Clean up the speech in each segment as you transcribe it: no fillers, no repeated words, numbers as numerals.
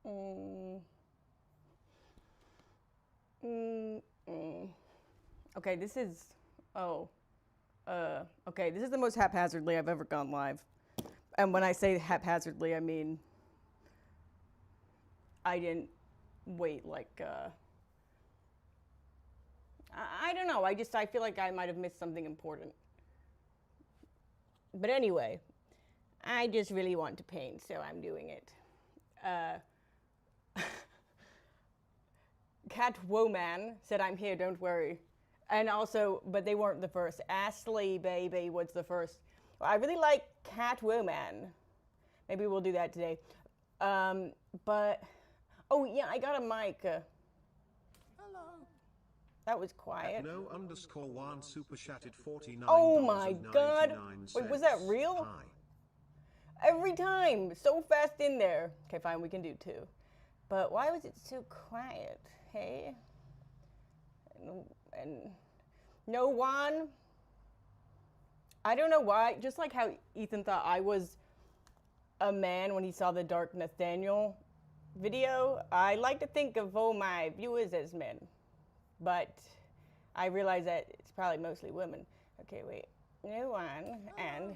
Mm, mm, mm. Okay, this is. Oh. Okay, this is the most haphazardly I've ever gone live. And when I say haphazardly, I mean I didn't wait like. I don't know. I feel like I might have missed something important. But anyway, I just really want to paint, so I'm doing it. Uh, Catwoman said, "I'm here, don't worry." And also, but they weren't the first. Ashley Baby was the first. I really like Catwoman. Maybe we'll do that today. Um, but, oh yeah, I got a mic. Hello. That was At quiet. no_1 super chatted Oh my god. $49.99. Wait, was that real? Hi. Every time. So fast in there. Okay, fine, we can do two. But why was it so quiet? Hey? And no one? I don't know why. Just like how Ethan thought I was a man when he saw the Dark Nathaniel video, I like to think of all my viewers as men. But I realize that it's probably mostly women. Okay, wait. No one. And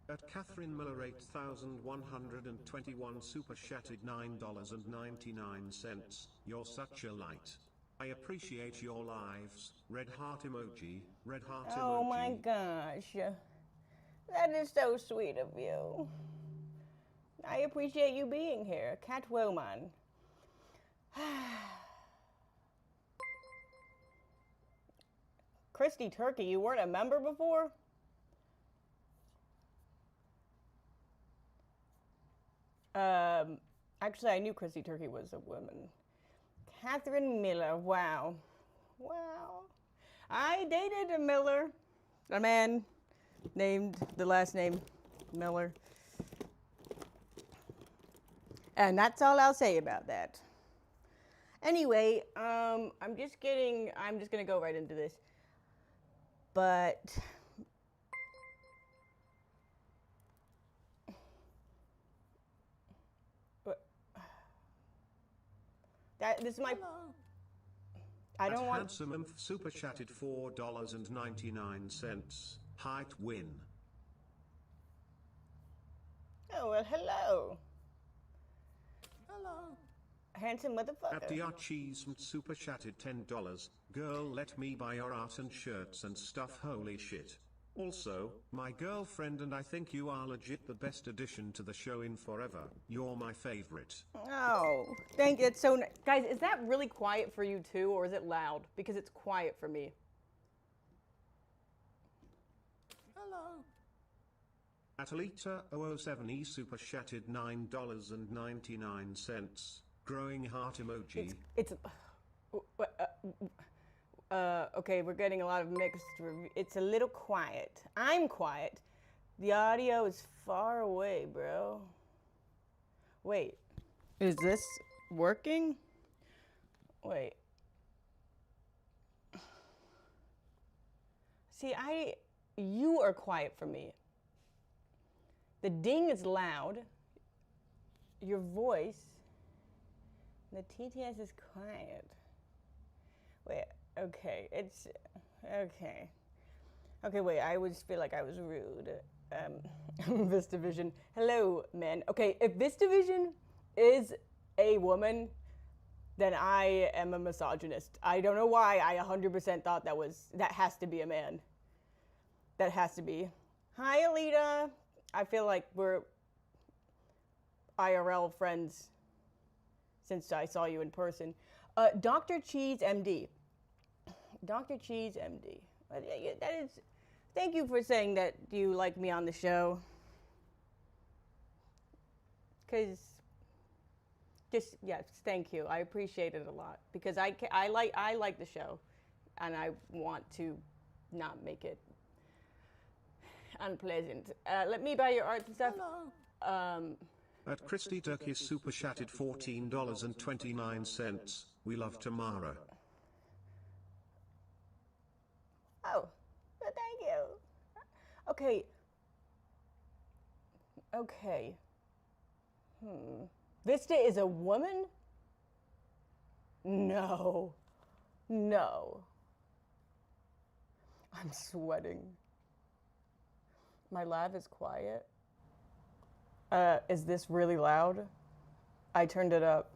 At Catherine Miller 8121 super chatted $9.99. You're such a light. I appreciate your lives. Red heart emoji. Red heart emoji. oh my gosh. That is so sweet of you. I appreciate you being here. Catwoman. Christy Turkey, you weren't a member before? Actually, I knew Christy Turkey was a woman. Catherine Miller, wow. Wow. I dated a Miller, a man named the last name Miller. And that's all I'll say about that. Anyway, I'm just gonna go right into this. But this is my. Hello. I don't At want. Handsome Imph super chatted $4.99. Height win. Oh well, hello, Hello. handsome At motherfucker. Diarcheese super chatted $10. Girl, let me buy your art and shirts and stuff. Holy shit. Also, my girlfriend and I think you are legit the best addition to the show in forever. You're my favorite. Oh, thank you. It's so guys. Is that really quiet for you too, or is it loud? Because it's quiet for me. Hello. At Alita007E super chatted $9.99. Growing heart emoji. It's okay, we're getting a lot of mixed reviews. It's a little quiet. I'm quiet. The audio is far away, bro. Wait, is this working? Wait. See, you are quiet for me. The ding is loud. Your voice, the TTS is quiet. Wait, okay, it's, okay. Okay, wait, I always feel like I was rude. VistaVision, hello, men. Okay, if VistaVision is a woman, then I am a misogynist. I don't know why I 100% thought that has to be a man. That has to be. Hi, Alita. I feel like we're IRL friends since I saw you in person. Dr. Cheese MD. Dr. Cheese MD. That is. Thank you for saying that you like me on the show. Cause, just yes, thank you. I appreciate it a lot because I like the show, and I want to not make it unpleasant. Let me buy your art and stuff. Hello. At Christy Turkey super chatted $14.29. We love Tamara. Oh, well, thank you. Okay. Okay. Vista is a woman? No. No. I'm sweating. My lav is quiet. Is this really loud? I turned it up.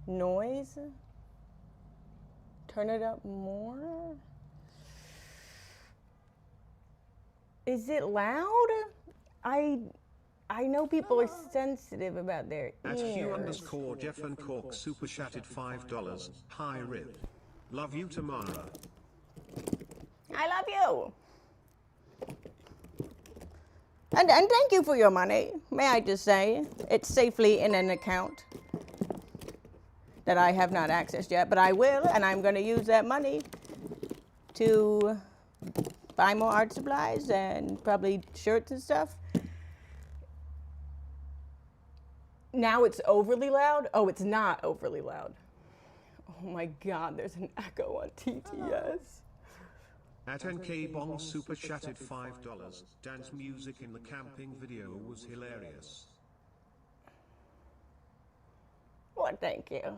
Noise? Turn it up more? Is it loud? I know people are sensitive about their At ears. Hugh_Jeff and Cork super chatted $5. Hi Rip. Love you Tamara. I love you. And thank you for your money. May I just say, it's safely in an account that I have not accessed yet, but I will, and I'm going to use that money to buy more art supplies and probably shirts and stuff. Now it's overly loud? Oh, it's not overly loud. Oh my God, there's an echo on TTS. At NK Bong super chatted $5. Dance music in the camping video was hilarious. Well, thank you.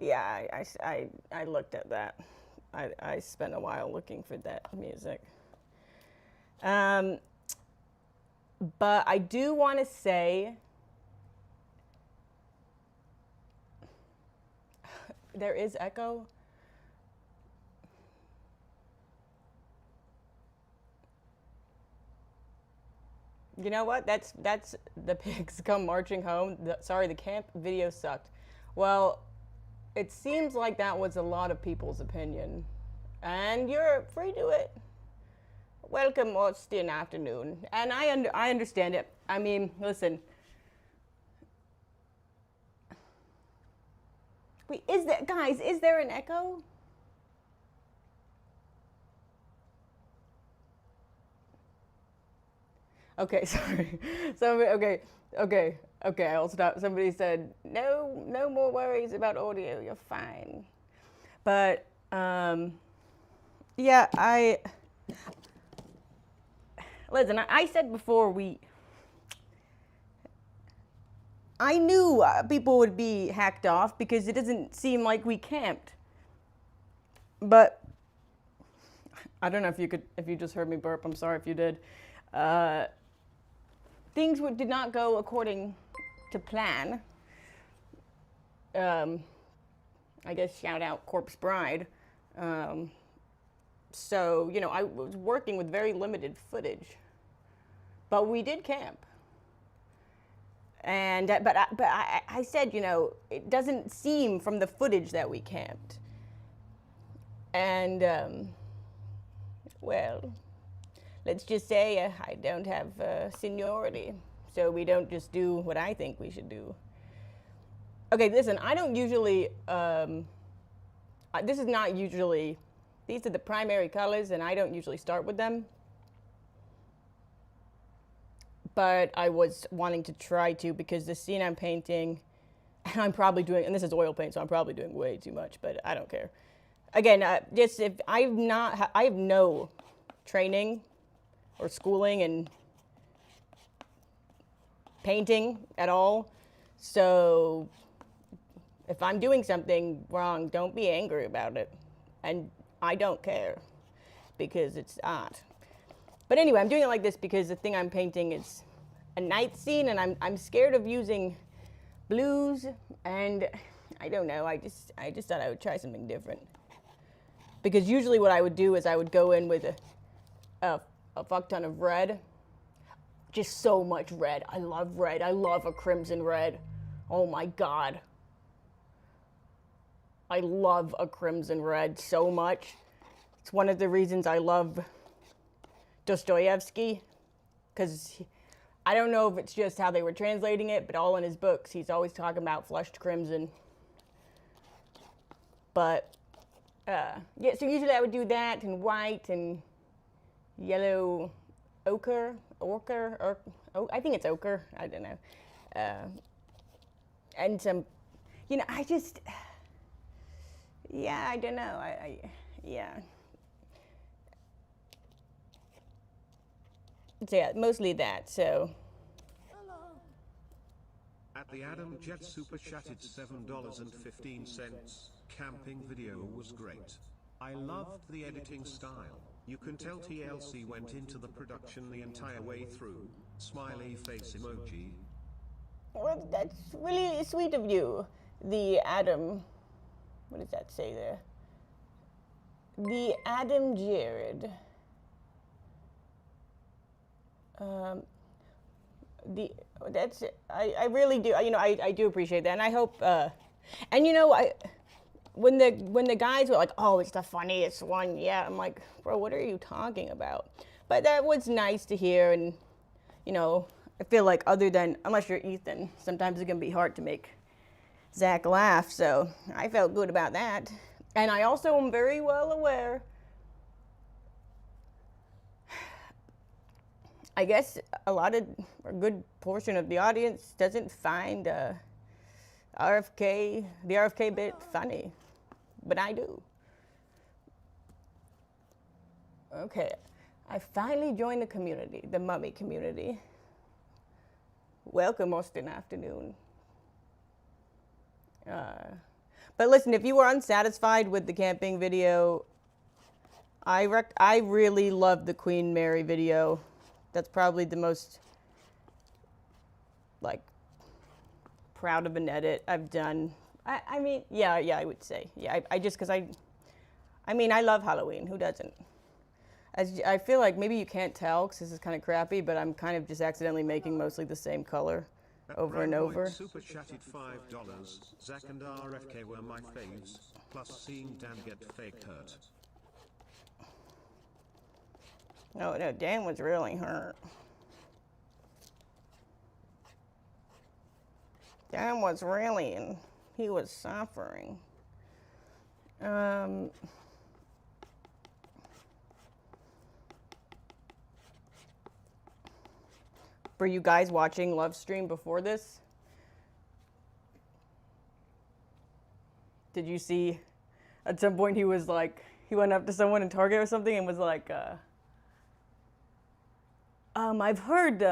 Yeah, I looked at that. I spent a while looking for that music. But I do want to say there is echo. You know what? That's the pigs come marching home. Sorry, the camp video sucked. Well, it seems like that was a lot of people's opinion, and you're free to it. Welcome, Austin afternoon, and I understand it. I mean, listen. Wait, is there an echo? Okay, sorry. Okay. I'll stop. Somebody said no more worries about audio. You're fine. But yeah, listen. I said before I knew people would be hacked off because it doesn't seem like we camped. But I don't know if you just heard me burp. I'm sorry if you did. Things did not go according to plan. I guess shout out Corpse Bride. So, you know, I was working with very limited footage. But we did camp. And but I said, you know, it doesn't seem from the footage that we camped. And well, let's just say I don't have seniority, so we don't just do what I think we should do. Okay, listen, I don't usually, this is not usually, these are the primary colors, and I don't usually start with them. But I was wanting to try to because the scene I'm painting, and I'm probably doing, and this is oil paint, so I'm probably doing way too much, but I don't care. Again, just if I have no training or schooling in painting at all. So if I'm doing something wrong, don't be angry about it. And I don't care because it's art. But anyway, I'm doing it like this because the thing I'm painting is a night scene, and I'm scared of using blues, and I don't know, I just thought I would try something different. Because usually what I would do is I would go in with a fuck ton of red. Just so much red. I love red. I love a crimson red. Oh my God. I love a crimson red so much. It's one of the reasons I love Dostoevsky, because I don't know if it's just how they were translating it, but all in his books, he's always talking about flushed crimson. But, yeah, so usually I would do that, and white, and yellow ochre, I think it's ochre, I don't know. And some, you know, I just, yeah, I don't know. Yeah. So yeah, mostly that. So. At the Adam Jet super chatted $7.15. Camping video was great. I loved the editing style. You can tell TLC went into the production the entire way through. Smiley face emoji. Well, that's really sweet of you. The Adam, what does that say there? The Adam Jared. I really do, you know, I do appreciate that, and I hope, and you know, when the guys were like, oh, it's the funniest one yet, I'm like, bro, what are you talking about? But that was nice to hear, and you know, I feel like other than, unless you're Ethan, sometimes it can be hard to make Zach laugh, so I felt good about that. And I also am very well aware, I guess a good portion of the audience doesn't find the RFK bit funny, but I do. Okay, I finally joined the community, the mummy community. Welcome, Austin Afternoon. But listen, if you were unsatisfied with the camping video, I really love the Queen Mary video. That's probably the most, like, proud of an edit I've done. I mean, yeah, I would say. Yeah, I just, because I mean, I love Halloween. Who doesn't? I feel like maybe you can't tell because this is kind of crappy, but I'm kind of just accidentally making mostly the same color over and over. Super chatted $5. Zach and RFK were my faves, plus seeing Dan get fake hurt. No, Dan was really hurt. Dan was really, he was suffering. Were you guys watching Livestream before this? Did you see, at some point he was like, he went up to someone in Target or something and was like, I've heard,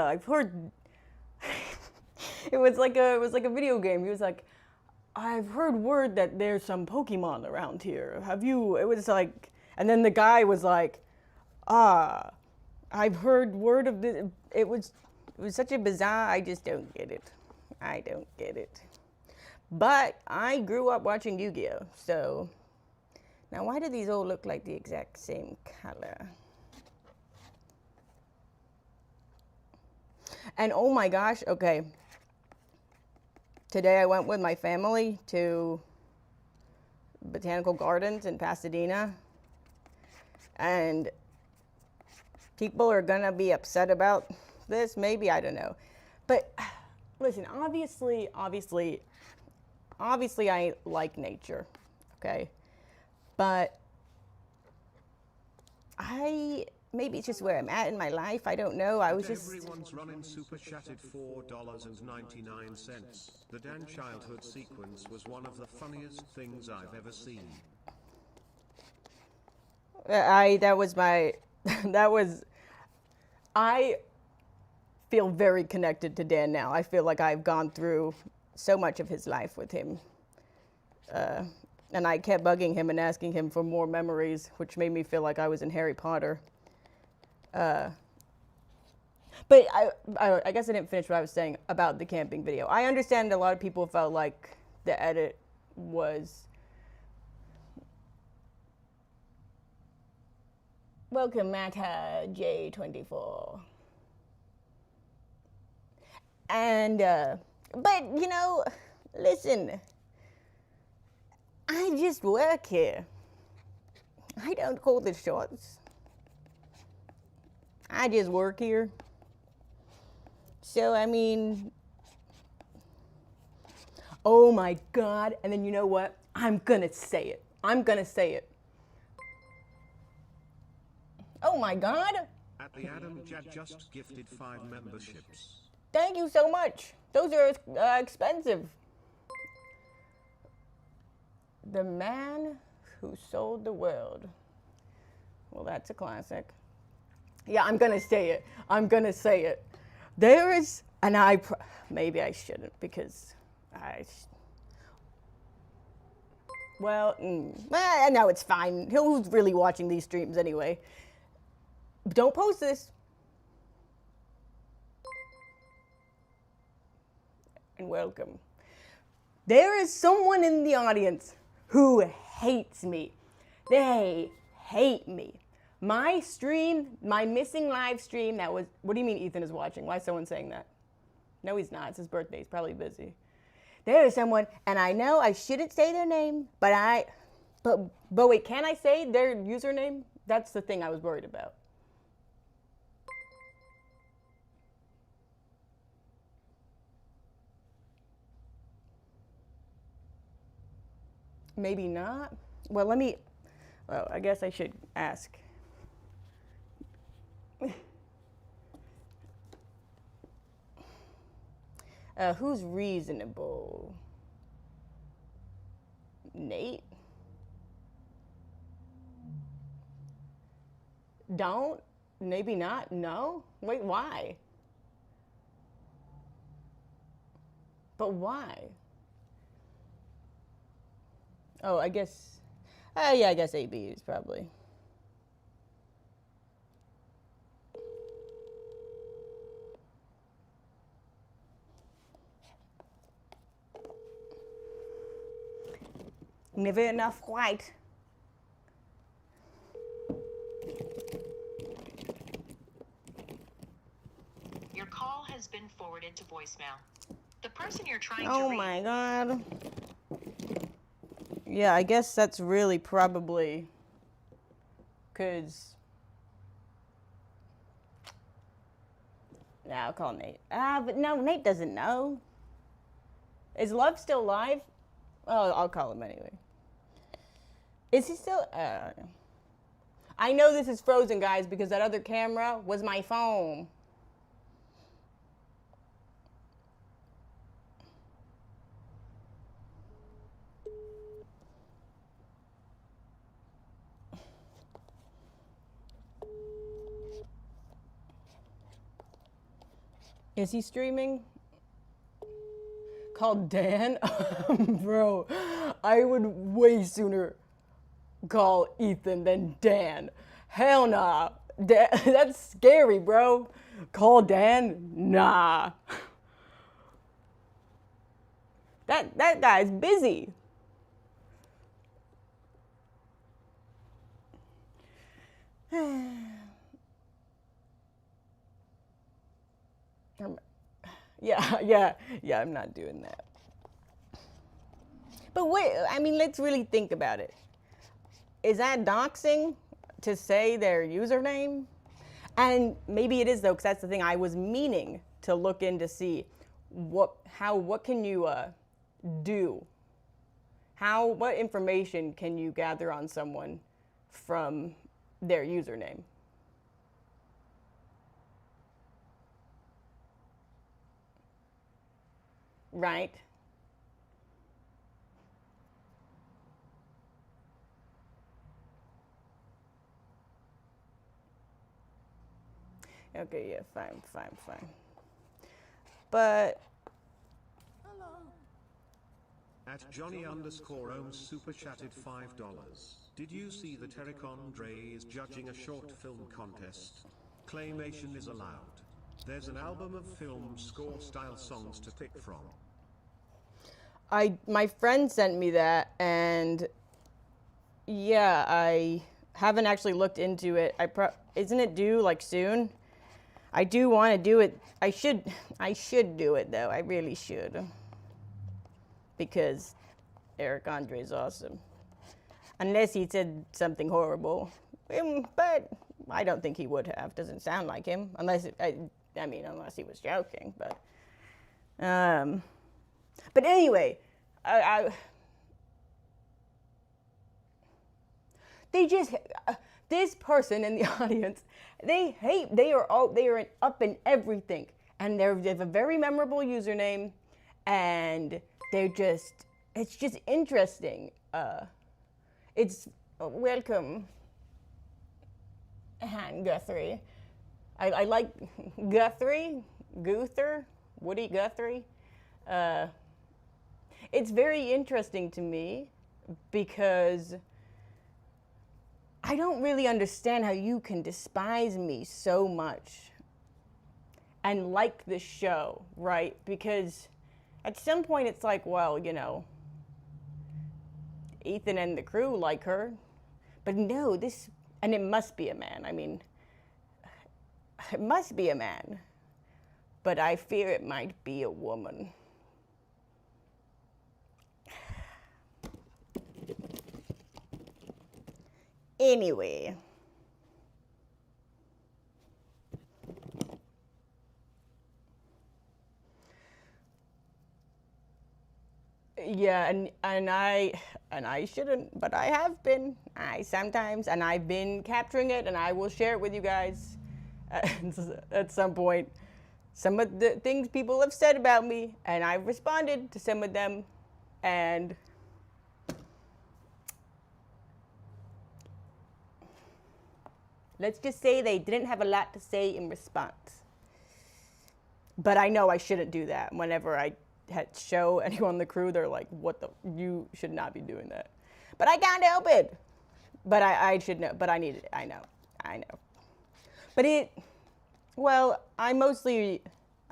it was like a video game. He was like, I've heard word that there's some Pokemon around here. Have you, it was like, and then the guy was like, I've heard word of this. It was such a bizarre, I just don't get it. I don't get it. But I grew up watching Yu-Gi-Oh! So, now why do these all look like the exact same color? And oh my gosh, okay. Today I went with my family to Botanical Gardens in Pasadena. And people are gonna be upset about this, maybe, I don't know. But listen, obviously I like nature, okay? But maybe it's just where I'm at in my life. I don't know. I was just. Everyone's running super chatted $4.99. The Dan childhood sequence was one of the funniest things I've ever seen. I feel very connected to Dan now. I feel like I've gone through so much of his life with him. And I kept bugging him and asking him for more memories, which made me feel like I was in Harry Potter. But I guess I didn't finish what I was saying about the camping video. I understand a lot of people felt like the edit was. Welcome, Mata J24. And, but, you know, listen, I just work here. I don't call the shots. I just work here. So, I mean, oh my God. And then you know what? I'm gonna say it. I'm gonna say it. Oh my God. At the Adam Jad just gifted 5 memberships. Thank you so much. Those are expensive. The Man Who Sold the World. Well, that's a classic. Yeah, I'm going to say it. I'm going to say it. There is, and maybe I shouldn't because well, no, it's fine. Who's really watching these streams anyway? Don't post this. And welcome. There is someone in the audience who hates me. They hate me. My stream, my missing live stream, that was, what do you mean Ethan is watching? Why is someone saying that? No, he's not. It's his birthday. He's probably busy. There is someone, and I know I shouldn't say their name, but wait, can I say their username? That's the thing I was worried about. Maybe not. Well, I guess I should ask. Who's reasonable? Nate? Don't? Maybe not? No? Wait, why? But why? Oh, I guess, yeah, I guess AB is probably. Never enough white. Your call has been forwarded to voicemail. The person you're trying to Oh reach. my God. Yeah, I guess that's really probably because. Yeah, I'll call Nate. But no, Nate doesn't know. Is Love still live? Oh, I'll call him anyway. Is he still? I know this is frozen, guys, because that other camera was my phone. Is he streaming? Called Dan? Bro, I would way sooner call Ethan than Dan. Hell nah. That's scary, bro. Call Dan? Nah. That guy's busy. Yeah, I'm not doing that. But wait, I mean, let's really think about it. Is that doxing to say their username? And maybe it is, though, because that's the thing I was meaning to look in to see what can you do? What information can you gather on someone from their username? Right? Okay, yeah, fine. But At Johnny_Ohms super chatted $5. Did you see that Eric Andre is judging a short film contest? Claymation is allowed. There's an album of film score style songs to pick from. my friend sent me that, and yeah, I haven't actually looked into it. Isn't it due like soon? I do want to do it. I should do it though. I really should. Because Eric Andre is awesome. Unless he said something horrible. But I don't think he would have. Doesn't sound like him. Unless he was joking. But anyway, they just this person in the audience. They are up in everything, and they have a very memorable username, and it's just interesting. It's welcome, Han Guthrie. I like Guthrie, Woody Guthrie. It's very interesting to me because I don't really understand how you can despise me so much and like the show, right? Because at some point it's like, well, you know, Ethan and the crew like her. But no, and it must be a man. I mean, it must be a man. But I fear it might be a woman. Anyway. Yeah, and I shouldn't, but I have been. And I've been capturing it, and I will share it with you guys at some point. Some of the things people have said about me, and I've responded to some of them, and let's just say they didn't have a lot to say in response. But I know I shouldn't do that. Whenever I show anyone on the crew, they're like, you should not be doing that. But I can't help it. But I should know, but I need it. I know. But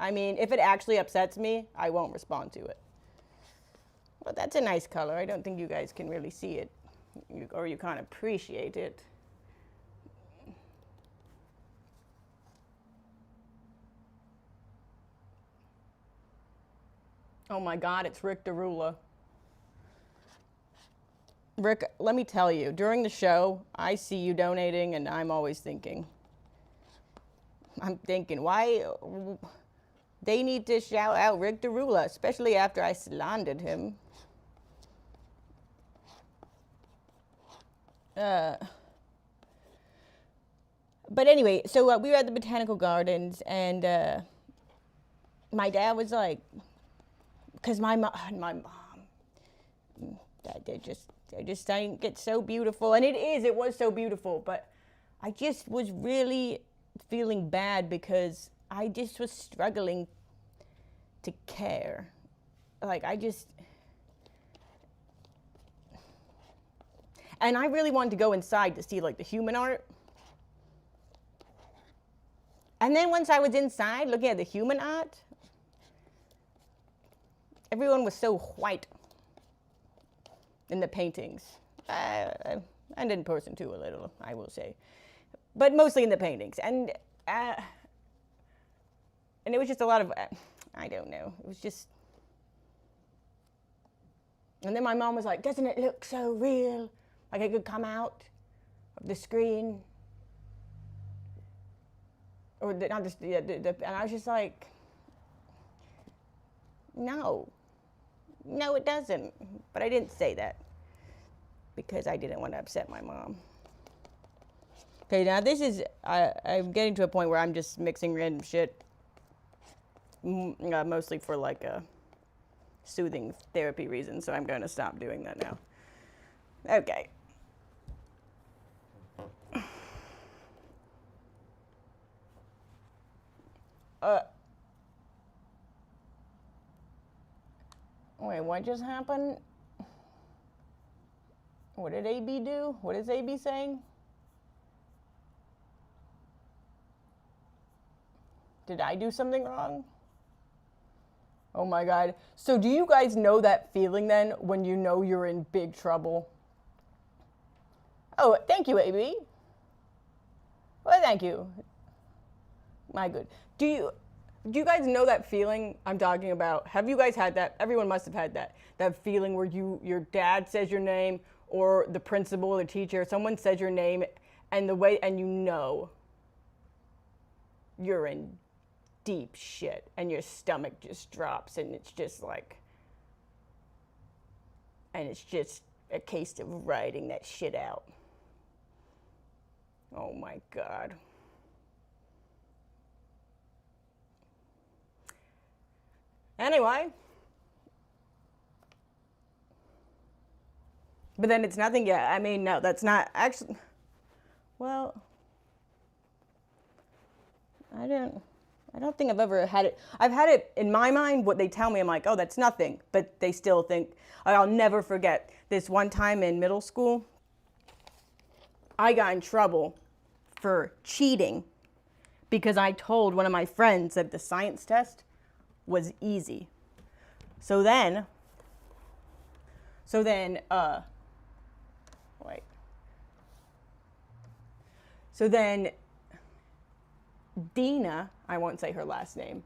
I mean, if it actually upsets me, I won't respond to it. But that's a nice color. I don't think you guys can really see it, or you can't appreciate it. Oh my God, it's Rick Derula. Rick, let me tell you, during the show, I see you donating, and I'm thinking, why they need to shout out Rick Derula, especially after I slandered him. But anyway, so we were at the Botanical Gardens, and my dad was like, because my mom, they just think it's so beautiful, and it was so beautiful, but I just was really feeling bad because I just was struggling to care. Like, and I really wanted to go inside to see, like, the human art. And then once I was inside looking at the human art, everyone was so white in the paintings. And in person too, a little, I will say. But mostly in the paintings. And it was just a lot of, I don't know, it was just. And then my mom was like, doesn't it look so real? Like it could come out of the screen. Or not just, and I was just like, no, it doesn't. But I didn't say that because I didn't want to upset my mom. Okay, now this is, I'm getting to a point where I'm just mixing random shit, mostly for like a soothing therapy reason, so I'm going to stop doing that now. Okay. Wait, what just happened? What did AB do? What is AB saying? Did I do something wrong? Oh my God. So do you guys know that feeling then when you know you're in big trouble? Oh, thank you, AB. Well, thank you. My good. Do you guys know that feeling I'm talking about? Have you guys had that? Everyone must have had that. That feeling where your dad says your name, or the principal or the teacher, someone says your name, and you know you're in deep shit, and your stomach just drops, and it's just like, and it's just a case of writing that shit out. Oh my God. Anyway, But then it's nothing yet. I mean, no, that's not actually, well, I don't think I've ever had it. I've had it in my mind, what they tell me, I'm like, oh, that's nothing. But they still think, I'll never forget this one time in middle school, I got in trouble for cheating because I told one of my friends that the science test was easy. So then, wait. So then Dina, I won't say her last name,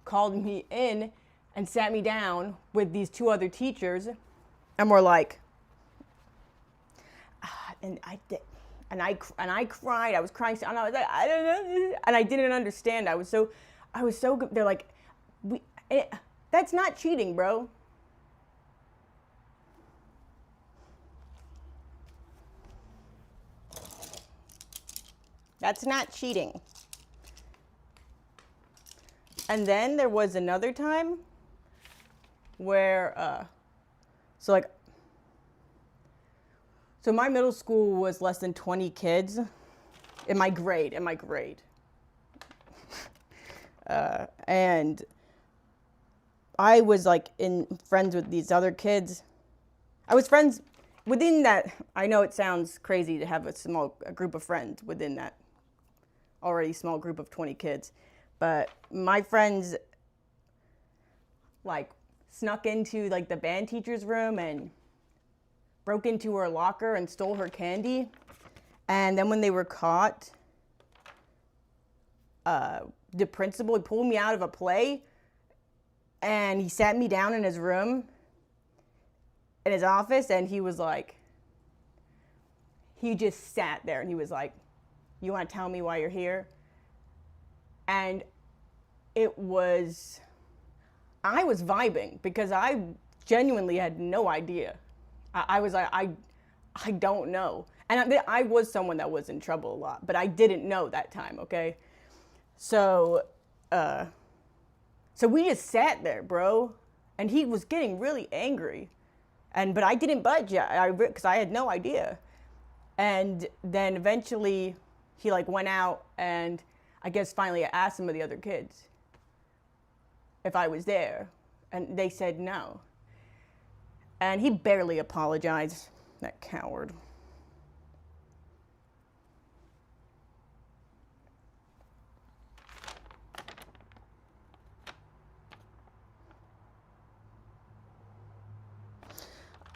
called me in and sat me down with these two other teachers, and were like, and I cried. I was crying, and I was like, I don't know, and I didn't understand. I was so good. They're like, that's not cheating, bro. That's not cheating. And then there was another time where, so my middle school was less than 20 kids in my grade, and I was like friends with these other kids. I was friends within that. I know it sounds crazy to have a group of friends within that already small group of 20 kids. But my friends like snuck into like the band teacher's room and broke into her locker and stole her candy. And then when they were caught, the principal, he pulled me out of a play and he sat me down in his room, in his office, and he was like, he just sat there and he was like, you want to tell me why you're here? And I was vibing because I genuinely had no idea. I was like, I don't know. And I was someone that was in trouble a lot, but I didn't know that time, okay? So we just sat there, bro. And he was getting really angry. But I didn't budge because I had no idea. And then eventually he like went out, and I guess finally I asked some of the other kids if I was there, and they said no. And he barely apologized, that coward.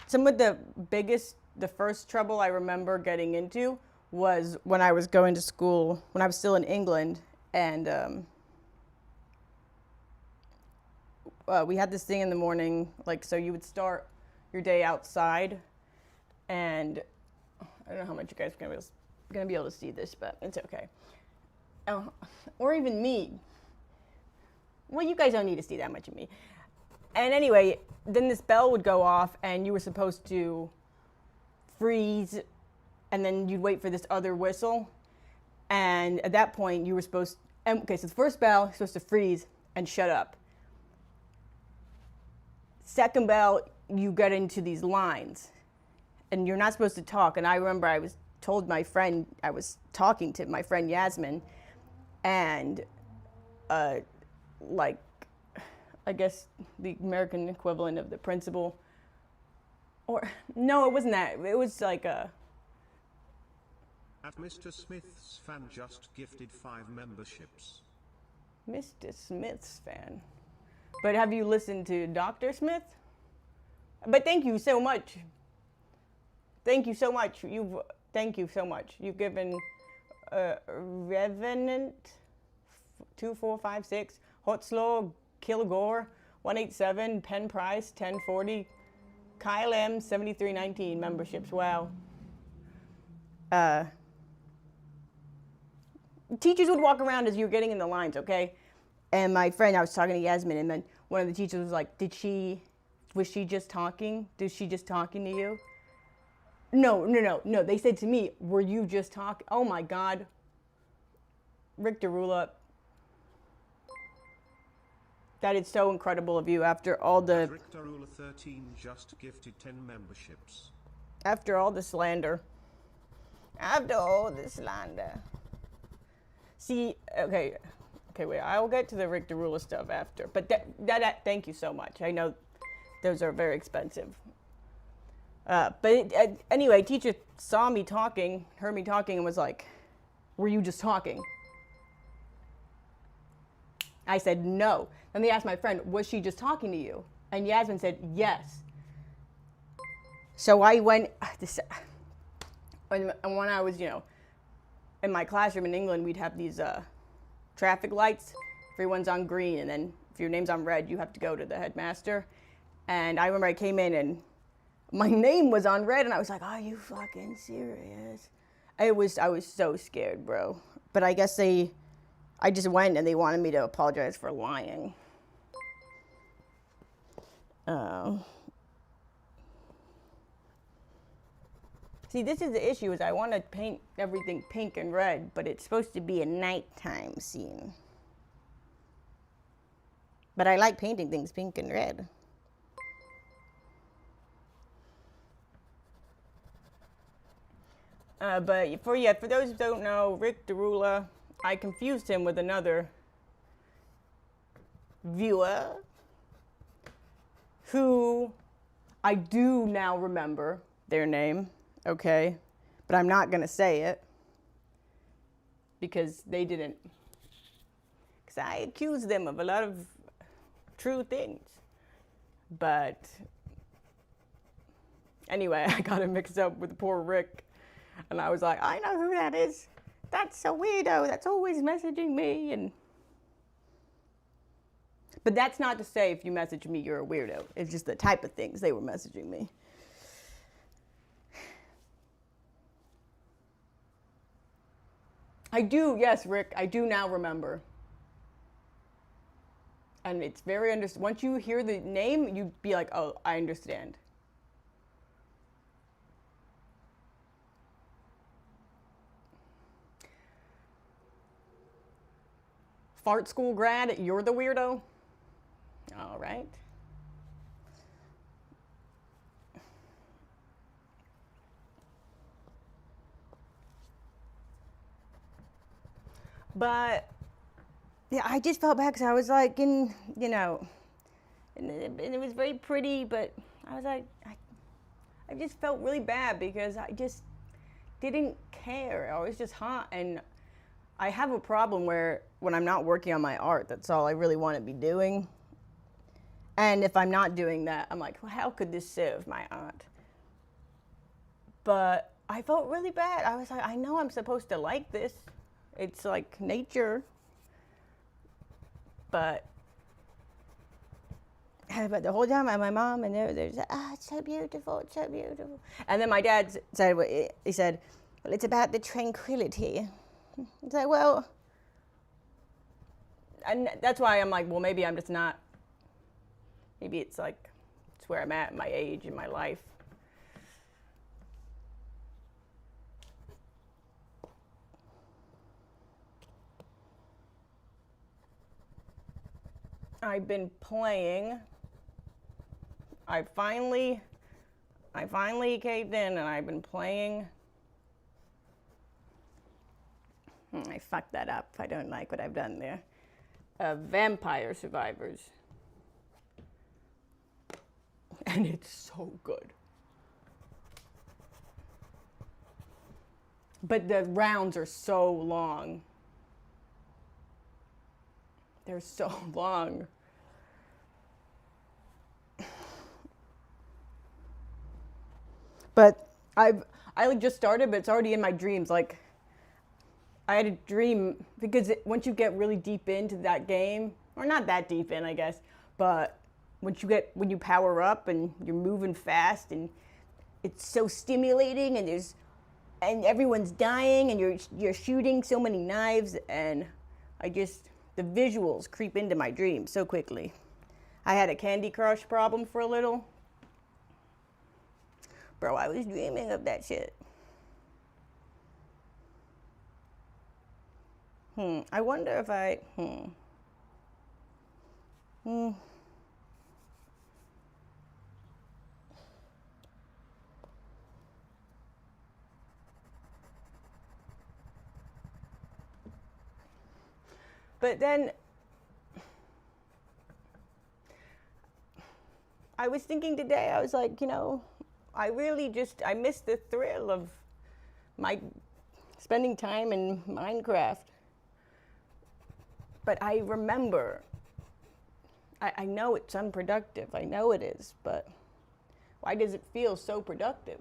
Some of the first trouble I remember getting into was when I was going to school, when I was still in England, and we had this thing in the morning, like, so you would start your day outside, and I don't know how much you guys are gonna be able to see this, but it's okay. Or even me. Well, you guys don't need to see that much of me. And anyway, then this bell would go off, and you were supposed to freeze, and then you'd wait for this other whistle. And at that point, you were supposed, okay, so the first bell, you're supposed to freeze and shut up. Second bell, you get into these lines, and you're not supposed to talk. And I remember I was talking to my friend Yasmin, and like, I guess the American equivalent of the principal, or no, it wasn't that. It was like a. At Mr. Smith's fan just gifted 5 memberships. Mr. Smith's fan. But have you listened to Dr. Smith? But thank you so much. Thank you so much. Thank you so much. You've given Revenant 2456, Hotslow, Kilgore 187, Penn Price 1040, Kyle M 7319 memberships. Wow. Teachers would walk around as you were getting in the lines, okay? And my friend, I was talking to Yasmin, and then one of the teachers was like, was she just talking? Is she just talking to you? No. They said to me, were you just talking? Oh my God. Rick Derula, that is so incredible of you after all the... Rick Derula 13 just gifted 10 memberships. After all the slander. After all the slander. See, okay, wait. I'll get to the Rick Derula stuff after. But thank you so much. I know those are very expensive. Anyway, teacher saw me talking, heard me talking, and was like, "Were you just talking?" I said, "No." Then they asked my friend, "Was she just talking to you?" And Yasmin said, "Yes." So I went, and when I was, in my classroom in England, we'd have these traffic lights. Everyone's on green, and then if your name's on red, you have to go to the headmaster. And I remember I came in, and my name was on red, and I was like, "Are you fucking serious?" I was so scared, bro. But I guess I just went, and they wanted me to apologize for lying. See, this is the issue, is I want to paint everything pink and red, but it's supposed to be a nighttime scene. But I like painting things pink and red. But for those who don't know, Rick Derula, I confused him with another viewer who I do now remember their name, okay? But I'm not going to say it because they didn't. Because I accused them of a lot of true things. But anyway, I got him mixed up with poor Rick. And I was like, "I know who that is. That's a weirdo that's always messaging me." But that's not to say if you message me, you're a weirdo. It's just the type of things they were messaging me. I do, yes, Rick, I do now remember. And it's very once you hear the name, you'd be like, "Oh, I understand." Fart school grad, you're the weirdo? All right. But yeah, I just felt bad because I was like and it was very pretty, but I was like, I just felt really bad because I just didn't care. I was just hot, and I have a problem where when I'm not working on my art, that's all I really want to be doing. And if I'm not doing that, I'm like, well, how could this serve my art? But I felt really bad. I was like, I know I'm supposed to like this. It's like nature. But the whole time, my mom and they're just, it's so beautiful, it's so beautiful. And then my dad said, he said, well, it's about the tranquility. It's like, well, and that's why I'm like, well, maybe I'm just not, maybe it's like, it's where I'm at in my age, in my life. I've been playing. I finally caved in, and I've been playing. I fucked that up. I don't like what I've done there. Vampire Survivors. And it's so good. But the rounds are so long. They're so long. But I just started, but it's already in my dreams. Like, I had a dream, because once you get really deep into that game, or not that deep in, I guess, but when you power up and you're moving fast, and it's so stimulating, and everyone's dying, and you're shooting so many knives, and the visuals creep into my dreams so quickly. I had a Candy Crush problem for a little. Bro, I was dreaming of that shit. I wonder if But then I was thinking today, I was like, you know, I miss the thrill of my spending time in Minecraft. But I remember, I know it's unproductive, I know it is, but why does it feel so productive?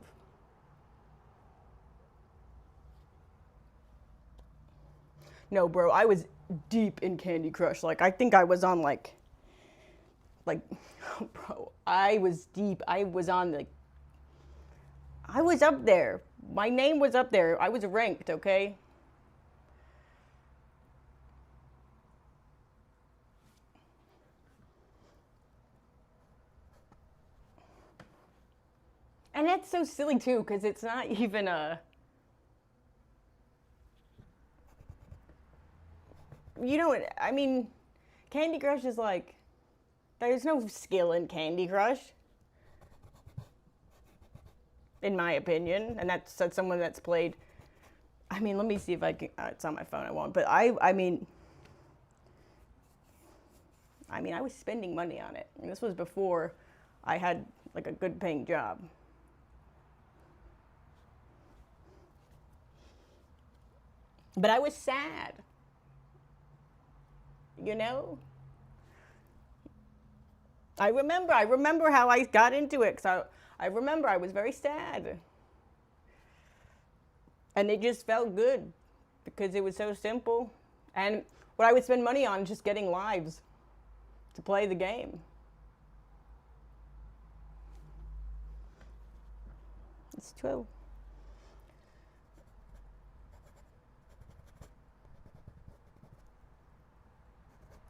No, bro, I was deep in Candy Crush. Like, I think I was on like, bro, I was deep. I was on I was up there. My name was up there. I was ranked, okay? And that's so silly too, because it's not even a, you know what, I mean, Candy Crush is like, there's no skill in Candy Crush, in my opinion, and that's someone that's played. I mean, let me see if I can. It's on my phone. I won't. But I mean, I was spending money on it, and this was before I had like a good paying job. But I was sad. You know? I remember how I got into it, because I remember I was very sad. And it just felt good, because it was so simple. And what I would spend money on is just getting lives to play the game. It's true.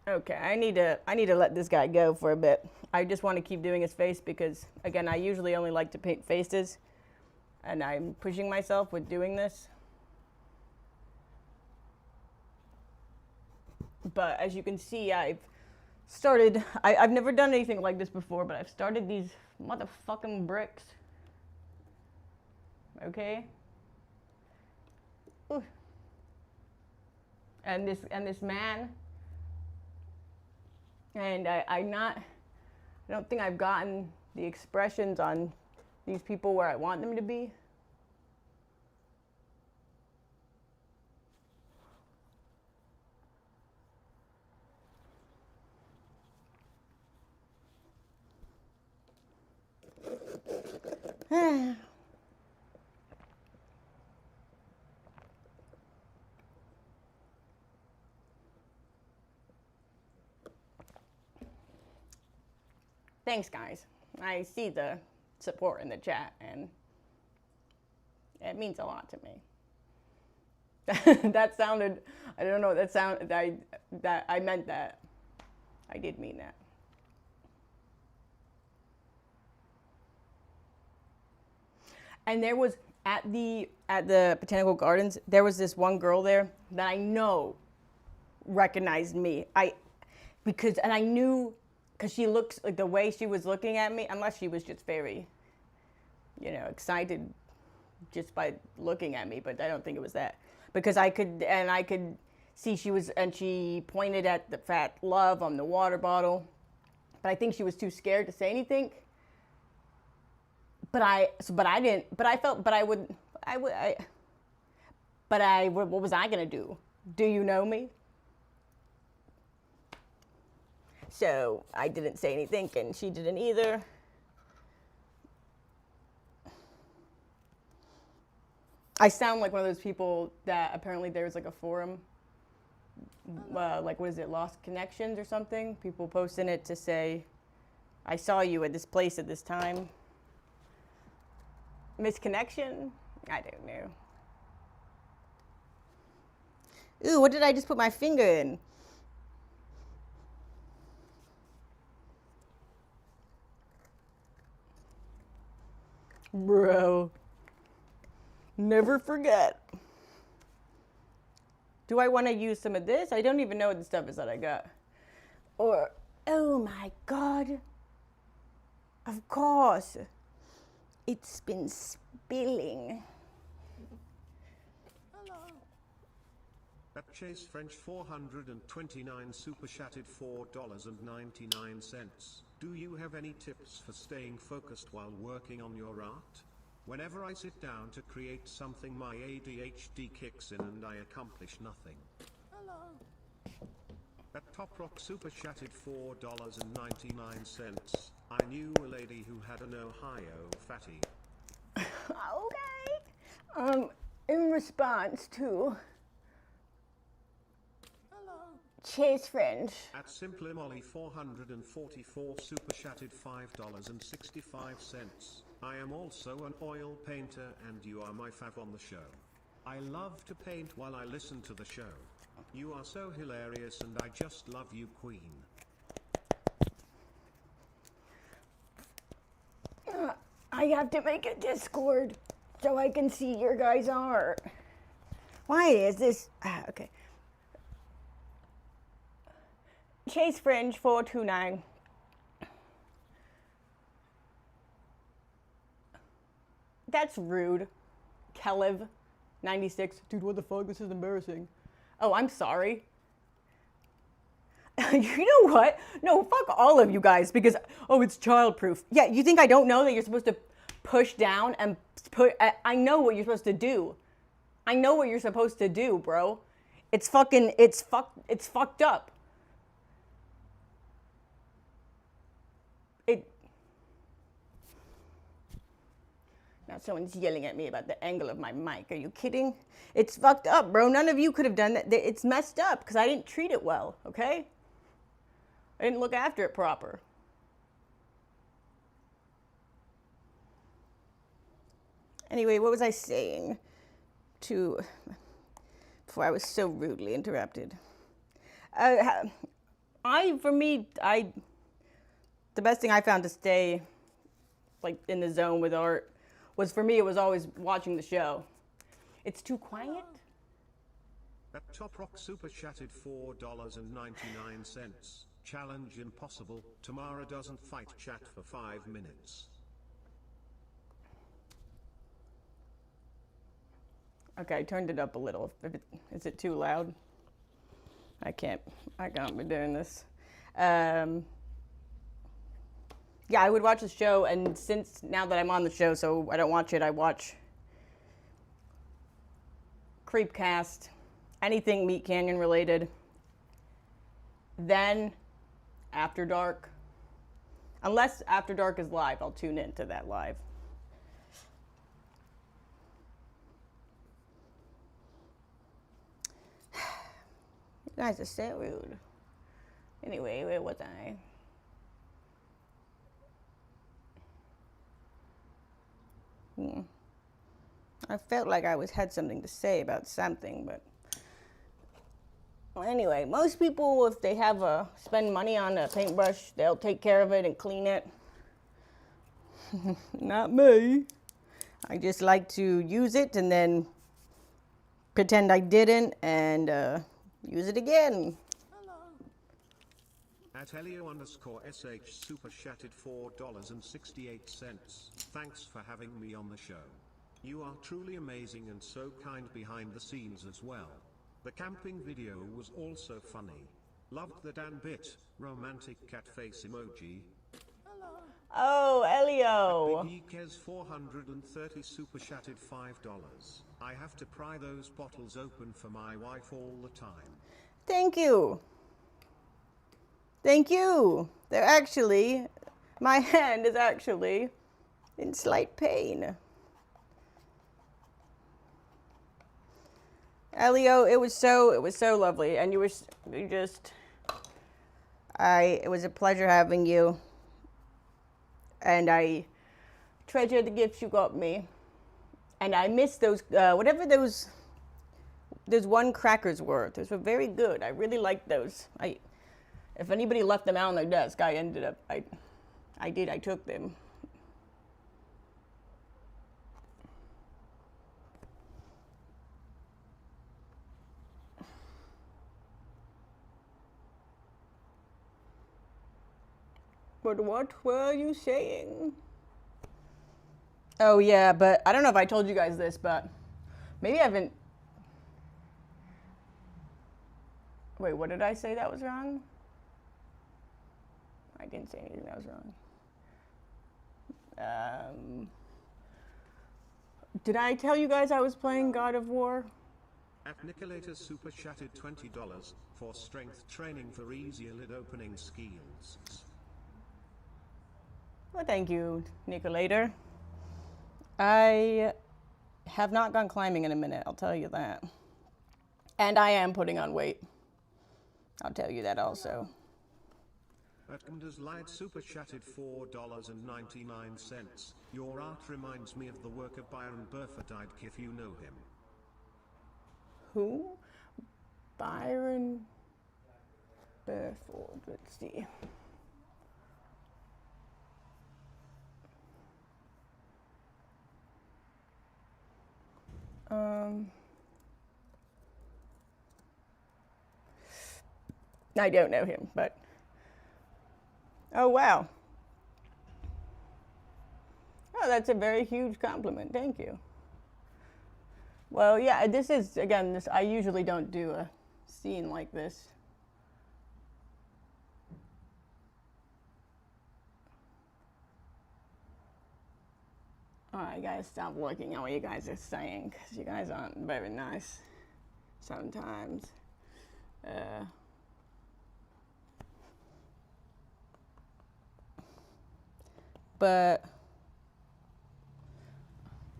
Okay, I need to let this guy go for a bit. I just want to keep doing his face because, again, I usually only like to paint faces, and I'm pushing myself with doing this. But as you can see, I've never done anything like this before, but I've started these motherfucking bricks. Okay? Ooh. And this man. And I don't think I've gotten the expressions on these people where I want them to be. Thanks, guys. I see the support in the chat, and it means a lot to me. That sounded, I don't know, I meant that. I did mean that. And there was, at the Botanical Gardens, there was this one girl there that I know recognized me. Because I knew, because she looks, like the way she was looking at me, unless she was just very, excited just by looking at me, but I don't think it was that. Because I could see she pointed at the fat love on the water bottle, but I think she was too scared to say anything. What was I gonna do? Do you know me? So I didn't say anything, and she didn't either. I sound like one of those people that apparently there's like a forum, like what is it, Lost Connections or something? People post in it to say, I saw you at this place at this time. Misconnection? I don't know. Ooh, what did I just put my finger in? Bro. Never forget. Do I want to use some of this? I don't even know what the stuff is that I got. Or, oh my God. Of course. It's been spilling. Hello. At Chase French 429 super chatted $4.99. Do you have any tips for staying focused while working on your art? Whenever I sit down to create something, my ADHD kicks in and I accomplish nothing. Hello. At Top Rock super chatted $4.99. I knew a lady who had an Ohio fatty. Okay. In response to Chase French. At Simply Molly 444 super chatted $5.65. I am also an oil painter and you are my fav on the show. I love to paint while I listen to the show. You are so hilarious and I just love you, Queen. I have to make a Discord so I can see your guys' art. Why is this? Okay. Chase Fringe 429. That's rude. Kelev 96. Dude, what the fuck? This is embarrassing. Oh, I'm sorry. You know what? No, fuck all of you guys because, oh, it's childproof. Yeah, you think I don't know that you're supposed to push down and put, I know what you're supposed to do. I know what you're supposed to do, bro. It's fucking, it's fucked up. Now someone's yelling at me about the angle of my mic. Are you kidding? It's fucked up, bro. None of you could have done that. It's messed up because I didn't treat it well, okay? I didn't look after it proper. Anyway, what was I saying before I was so rudely interrupted? The best thing I found to stay like in the zone with art was, for me, it was always watching the show. It's too quiet. At Top Rock super chatted $4.99. Challenge impossible. Tamara doesn't fight chat for 5 minutes. Okay, I turned it up a little. Is it too loud? I can't be doing this. Yeah, I would watch the show, and since now that I'm on the show, so I don't watch it, I watch Creepcast, anything Meat Canyon related. Then, After Dark. Unless After Dark is live, I'll tune into that live. You guys are so rude. Anyway, where was I? I felt like I had something to say about something, but well, anyway, most people, if they have spend money on a paintbrush, they'll take care of it and clean it. Not me. I just like to use it and then pretend I didn't and use it again. At Helio_SH super chatted $4.68. Thanks for having me on the show. You are truly amazing and so kind behind the scenes as well. The camping video was also funny. Loved the Dan bit. Romantic cat face emoji. Hello. Oh, Elio. Big Geekes 430 super chatted $5. I have to pry those bottles open for my wife all the time. Thank you. Thank you. They're actually, my hand is actually in slight pain. Elio, it was so lovely, and it was a pleasure having you, and I treasure the gifts you got me, and I miss those, whatever those one crackers were. Those were very good. I really liked those. If anybody left them out on their desk, I took them. But what were you saying? Oh yeah, but I don't know if I told you guys this, but maybe I haven't. Wait, what did I say that was wrong? I didn't say anything that was wrong. Did I tell you guys I was playing God of War? At Nicolator super chatted $20 for strength training for easier lid opening skills. Well, thank you, Nicolator. I have not gone climbing in a minute, I'll tell you that. And I am putting on weight. I'll tell you that also. Atkinder's lied super chatted $4.99. Your art reminds me of the work of Byron Burfordite if you know him. Who? Byron Burford. Let's see. I don't know him, but oh wow. Oh, that's a very huge compliment. Thank you. Well, yeah, this is again, I usually don't do a scene like this. Alright, guys, stop looking at what you guys are saying, because you guys aren't very nice sometimes. But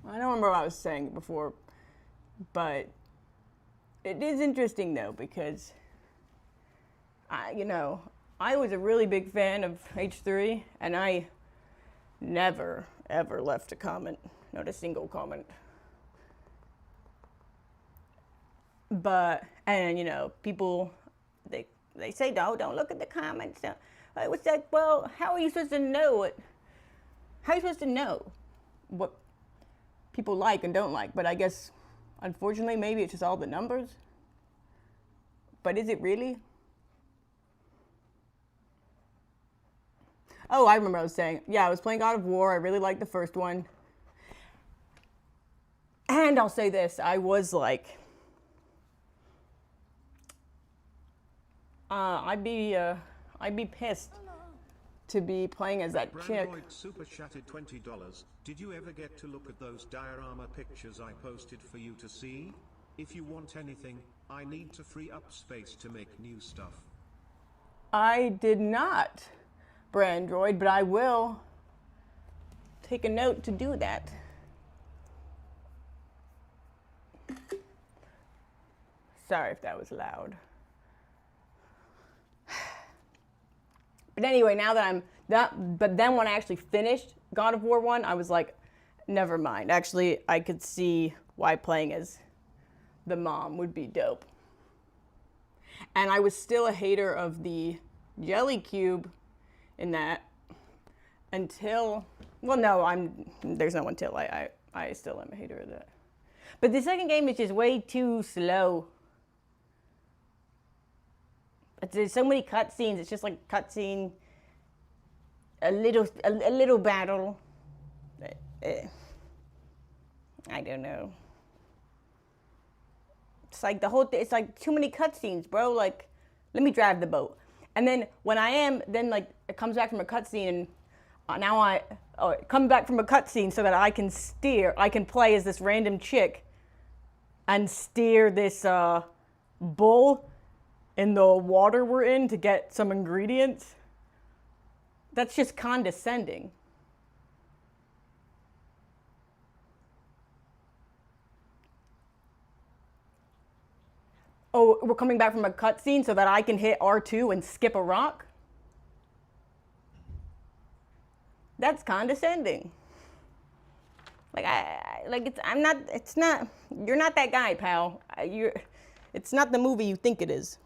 I don't remember what I was saying before, but it is interesting though, because I was a really big fan of H3, and I never ever left a comment, not a single comment. But people they say don't look at the comments. I was like, well, how are you supposed to know it? How are you supposed to know what people like and don't like? But I guess, unfortunately, maybe it's just all the numbers. But is it really? Oh, I remember I was saying, yeah, I was playing God of War. I really liked the first one. And I'll say this, I was like, I'd be pissed to be playing as that chick. Brandroid super chatted $20. Did you ever get to look at those diorama pictures I posted for you to see? If you want anything, I need to free up space to make new stuff. I did not, Brandroid, but I will take a note to do that. Sorry if that was loud. But anyway, now that but then when I actually finished God of War 1, I was like, never mind. Actually, I could see why playing as the mom would be dope. And I was still a hater of the jelly cube in that until, well, no, there's no until. I still am a hater of that. But the second game is just way too slow. There's so many cutscenes. It's just like cutscene, a little battle. I don't know. It's like it's like too many cutscenes, bro. Like, let me drive the boat. And then when then like it comes back from a cutscene, and now it comes back from a cutscene so that I can play as this random chick and steer this bull in the water we're in to get some ingredients. That's just condescending. Oh, we're coming back from a cutscene so that I can hit R2 and skip a rock? That's condescending. Like you're not that guy, pal. It's not the movie you think it is.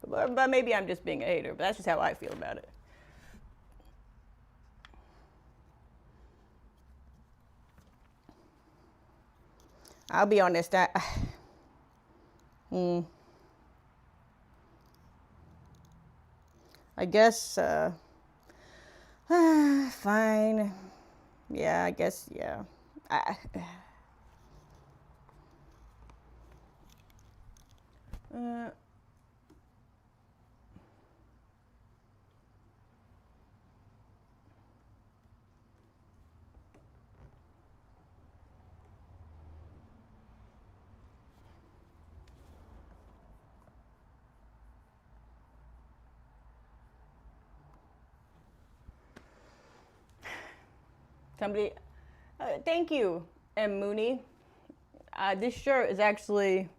But maybe I'm just being a hater, but that's just how I feel about it. I'll be honest, I guess, fine. Yeah, I guess, yeah. Somebody, thank you, M. Mooney. This shirt is actually,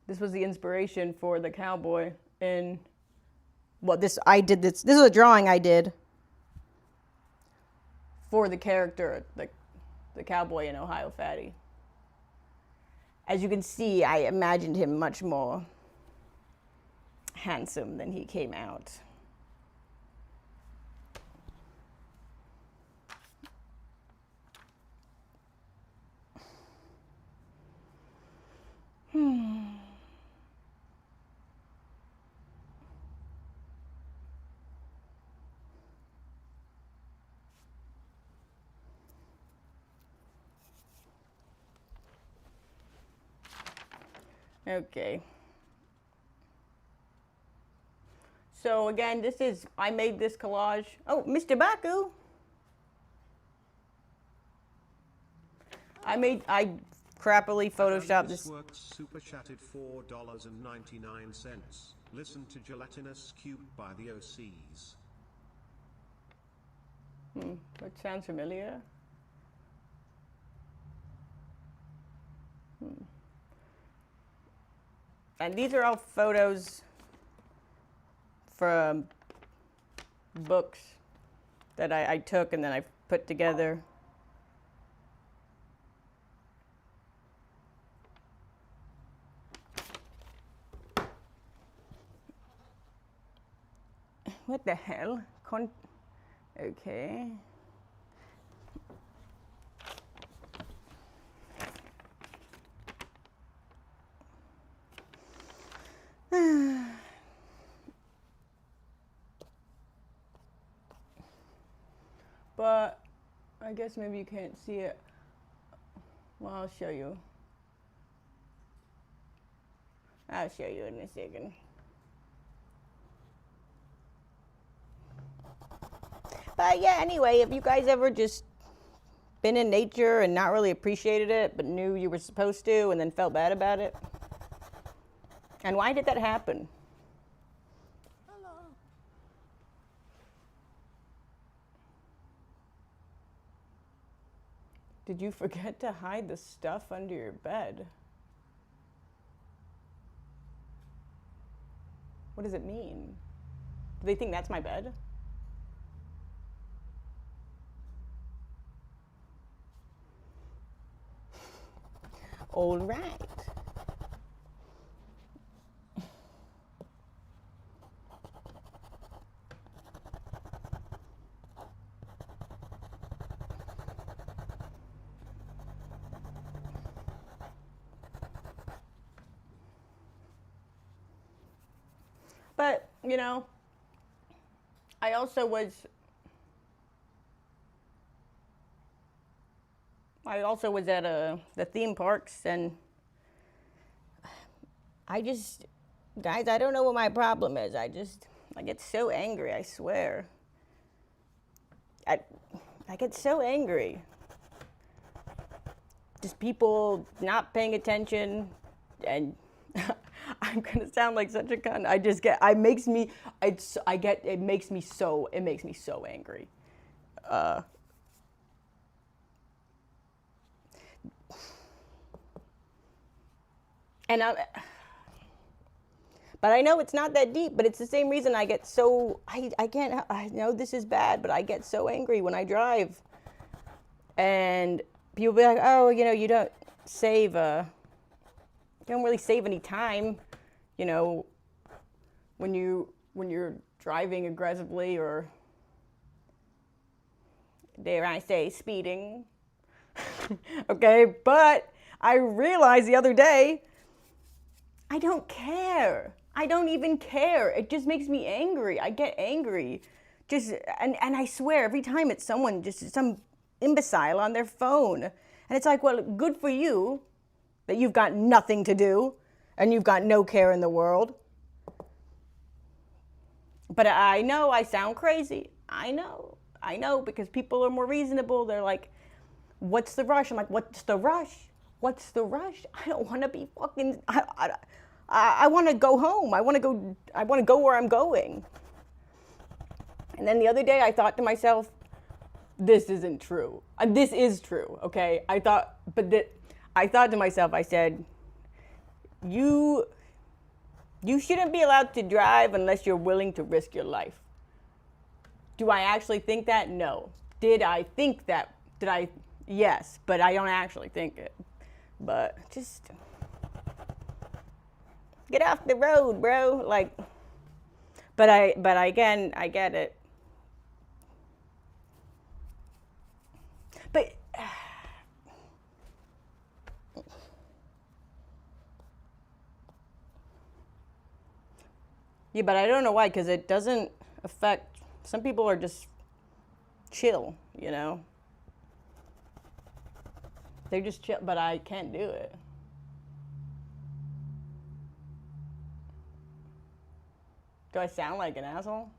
this was the inspiration for the cowboy in, well, this is a drawing I did for the character, the cowboy in Ohio Fatty. As you can see, I imagined him much more handsome than he came out. Okay. So again, I made this collage. Oh, Mr. Baku. I crappily photoshopped this. Works super chatted $4.99. Listen to Gelatinous Cube by the OCs. That sounds familiar. And these are all photos from books that I took and then I put together. What the hell? Okay. But I guess maybe you can't see it. Well, I'll show you. I'll show you in a second. But yeah, anyway, if you guys ever just been in nature and not really appreciated it, but knew you were supposed to and then felt bad about it. And why did that happen? Hello. Did you forget to hide the stuff under your bed? What does it mean? Do they think that's my bed? All right. But, you know, I also was at the theme parks, and guys, I don't know what my problem is. I get so angry, I swear. I get so angry. Just people not paying attention, and I'm gonna sound like such a cunt. It makes me so angry. But I know it's not that deep, but it's the same reason I get so, I know this is bad, but I get so angry when I drive. And people be like, oh, you know, you don't really save any time, you know, when you're driving aggressively or, dare I say, speeding. Okay, but I realized the other day, I don't care. I don't even care. It just makes me angry. I get angry. And I swear, every time it's someone, just some imbecile on their phone. And it's like, well, good for you that you've got nothing to do and you've got no care in the world. But I know I sound crazy. I know, because people are more reasonable. They're like, what's the rush? I'm like, what's the rush? What's the rush? I don't want to be fucking, I want to go home. I want to go where I'm going. And then the other day I thought to myself, this isn't true. This is true, okay? I thought to myself, I said, you shouldn't be allowed to drive unless you're willing to risk your life. Do I actually think that? No. Did I think that? Yes, but I don't actually think it. But just get off the road, bro. Like, but again, I get it. But yeah, but I don't know why, because it doesn't affect. Some people are just chill, you know. They're just chill, but I can't do it. Do I sound like an asshole?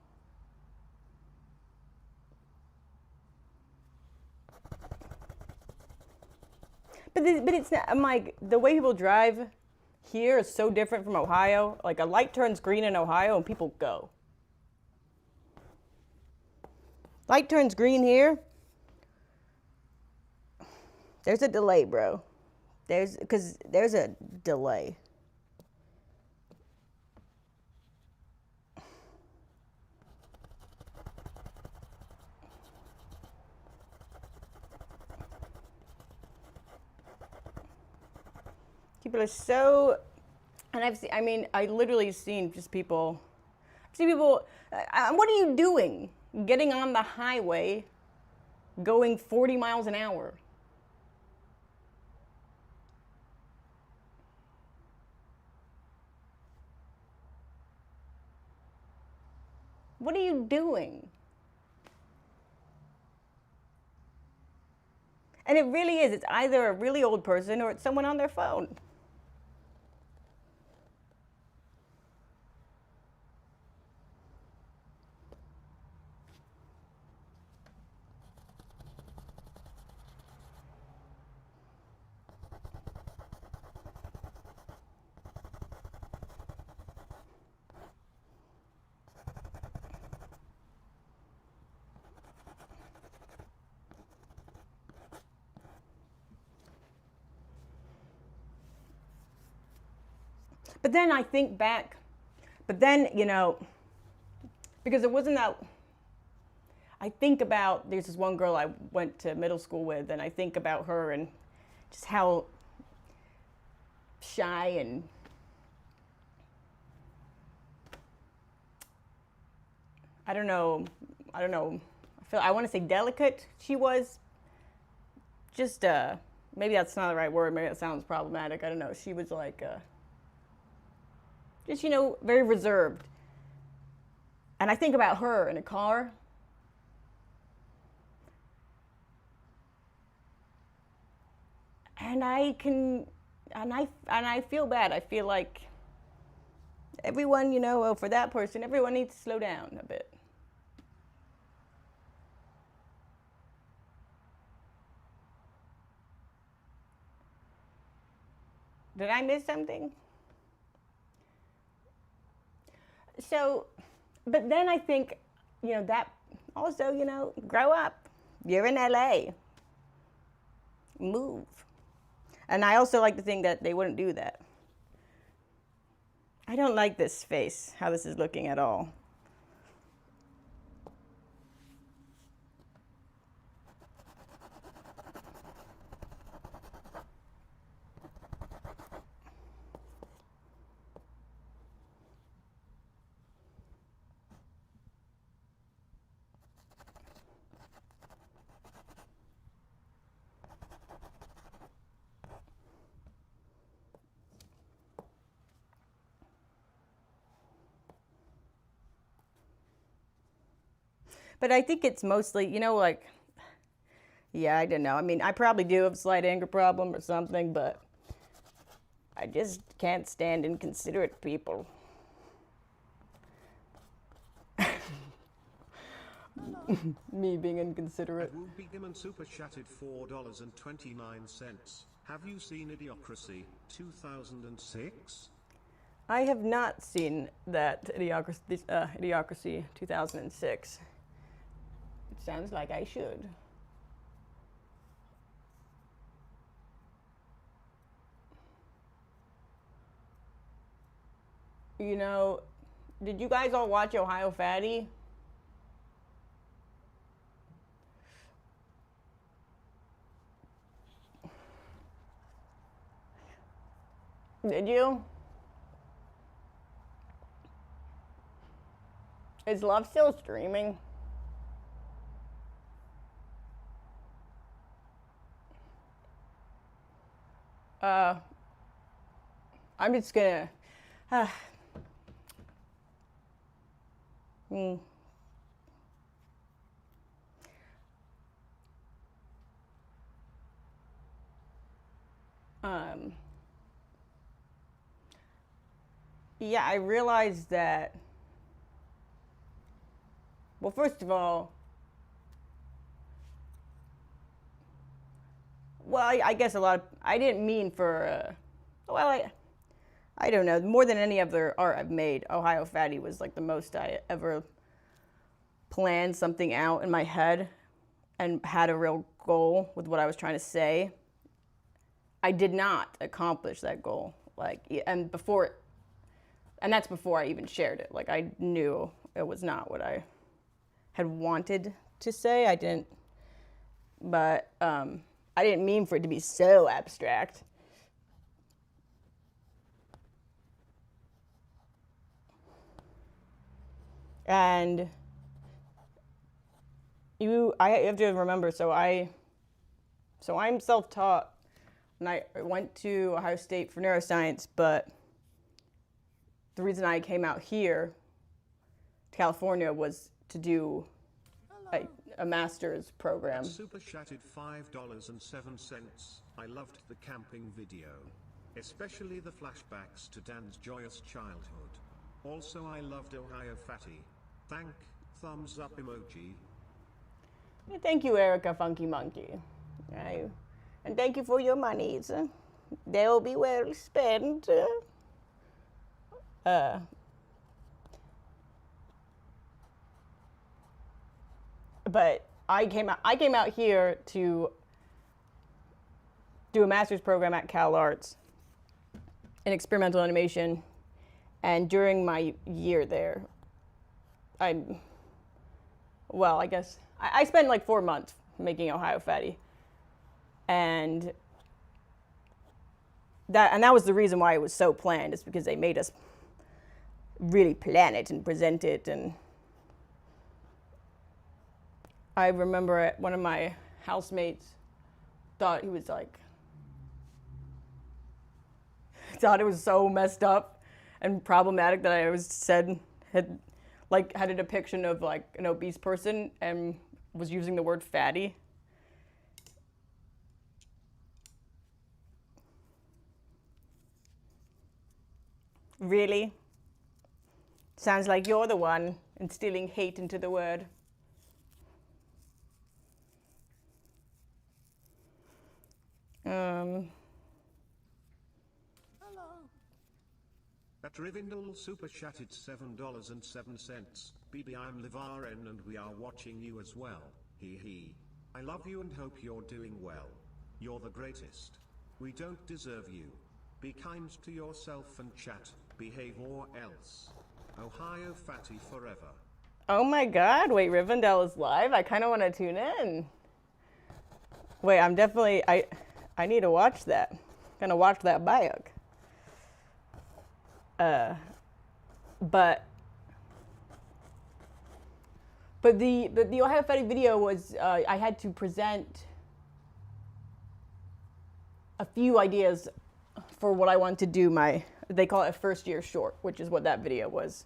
But it's not. I'm like, the way people drive here is so different from Ohio. Like, a light turns green in Ohio and people go. Light turns green here. There's a delay, bro. There's a delay. People are so, and I literally seen just people, what are you doing? Getting on the highway, going 40 miles an hour. What are you doing? And it really is. It's either a really old person or it's someone on their phone. But then I think back, you know, because it wasn't that, I think about, there's this one girl I went to middle school with, and I think about her and just how shy and I don't know, I want to say delicate she was. Just, maybe that's not the right word, maybe that sounds problematic, I don't know. She was like, just, you know, very reserved. And I think about her in a car. And I feel bad. I feel like everyone, you know, for that person, everyone needs to slow down a bit. Did I miss something? So, but then I think, you know, that also, you know, grow up. You're in LA. Move. And I also like to think that they wouldn't do that. I don't like this face, how this is looking at all. But I think it's mostly, you know, like, yeah, I don't know. I mean, I probably do have a slight anger problem or something, but I just can't stand inconsiderate people. Me being inconsiderate. Whoopi Gimmon super chatted $4.29. Have you seen Idiocracy 2006? I have not seen that Idiocracy 2006. It sounds like I should. You know, did you guys all watch Ohio Fatty? Did you? Is Love still streaming? I'm just gonna. Hmm. Yeah, I realized that. Well, first of all, well, I guess a lot of. I didn't mean for. Well, I don't know. More than any other art I've made, Ohio Fatty was like the most I ever planned something out in my head and had a real goal with what I was trying to say. I did not accomplish that goal. Like, and that's before I even shared it. Like, I knew it was not what I had wanted to say. I didn't, but I didn't mean for it to be so abstract. And I have to remember, so I'm self-taught, and I went to Ohio State for neuroscience, but the reason I came out here to California was to do a master's program. Super chatted $5.07. I loved the camping video, especially the flashbacks to Dan's joyous childhood. Also, I loved Ohio Fatty. Thumbs up emoji. Thank you, Erica Funky Monkey. And thank you for your monies. They'll be well spent. But I came out here to do a master's program at Cal Arts in experimental animation, and during my year there, I spent like 4 months making Ohio Fatty, and that was the reason why it was so planned, is because they made us really plan it and present it. And I remember one of my housemates thought it was so messed up and problematic that I had a depiction of like an obese person and was using the word fatty. Really? Sounds like you're the one instilling hate into the word. At Rivindle super chatted $7.07. BB, I'm Livaren and we are watching you as well. Hee hee. I love you and hope you're doing well. You're the greatest. We don't deserve you. Be kind to yourself and chat. Behave or else. Ohio Fatty forever. Oh my god, wait, Rivendell is live? I kind of want to tune in. Wait, I need to watch that. I'm going to watch that bioc. But the Ohio Fatty video was, I had to present a few ideas for what I want to do they call it a first year short, which is what that video was.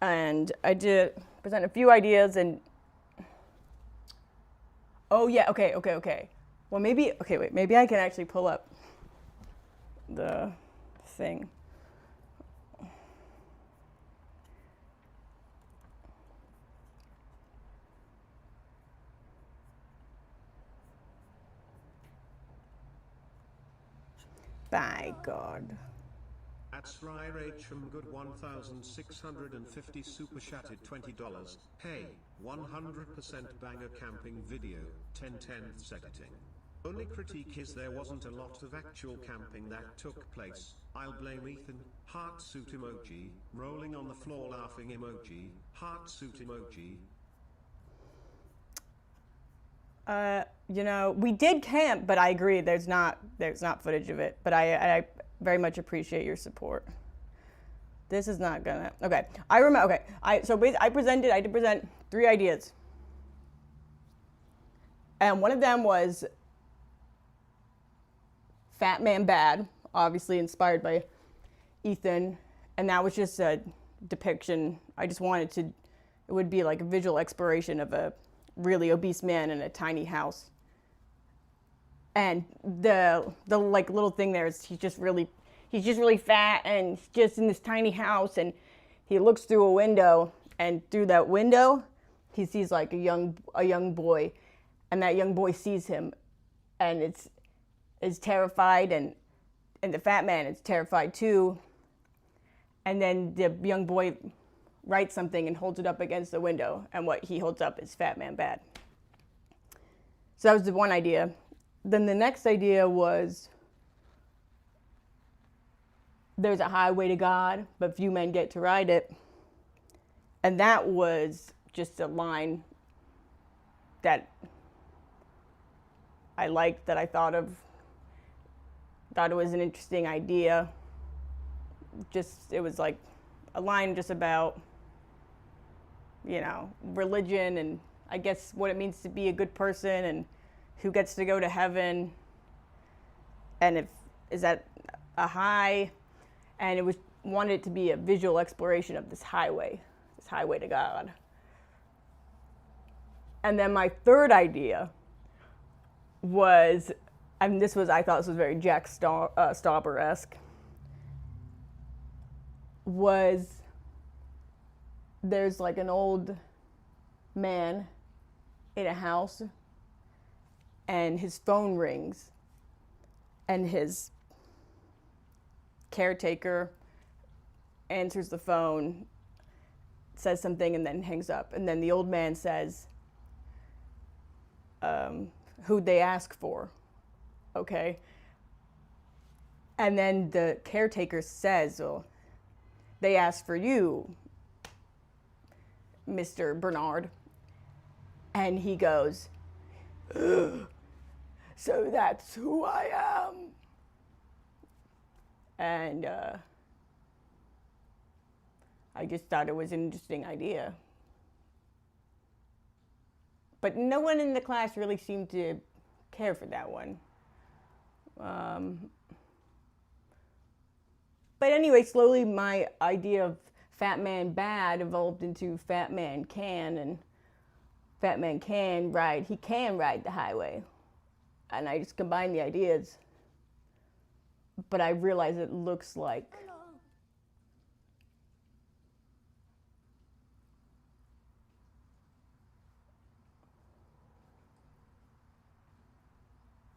And I did present a few ideas and, oh yeah, okay. Well maybe I can actually pull up the thing. By God. At Srirache from Good 1,650 super chatted $20. Hey, 100% banger camping video, 10/10 editing. Only critique is there wasn't a lot of actual camping that took place. I'll blame Ethan. Heart suit emoji. Rolling on the floor laughing emoji. Heart suit emoji. You know, we did camp, but I agree there's not footage of it. But I very much appreciate your support. This is not gonna. Okay, I remember. Okay, I did present 3 ideas, and one of them was Fat Man Bad, obviously inspired by Ethan, and that was just a depiction. I just wanted to. It would be like a visual exploration of a really obese man in a tiny house. And the like little thing there is he's just really fat and he's just in this tiny house, and he looks through a window, and through that window he sees like a young boy, and that young boy sees him and is terrified, and the fat man is terrified too. And then the young boy writes something and holds it up against the window, and what he holds up is Fat Man Bad. So that was the one idea. Then the next idea was there's a highway to God, but few men get to ride it. And that was just a line that I liked, that I thought it was an interesting idea. It was like a line just about, you know, religion and I guess what it means to be a good person and who gets to go to heaven, and is that a high, and it wanted it to be a visual exploration of this highway to God. And then my third idea was, I thought this was very Jack Stauber-esque, was there's like an old man in a house, and his phone rings, and his caretaker answers the phone, says something, and then hangs up. And then the old man says, who'd they ask for? Okay. And then the caretaker says, well, they asked for you, Mr. Bernard. And he goes, so that's who I am. And I just thought it was an interesting idea. But no one in the class really seemed to care for that one. But anyway, slowly my idea of Fat Man Bad evolved into Fat Man Can, and Fat Man can ride the highway. And I just combined the ideas. But I realized it looks like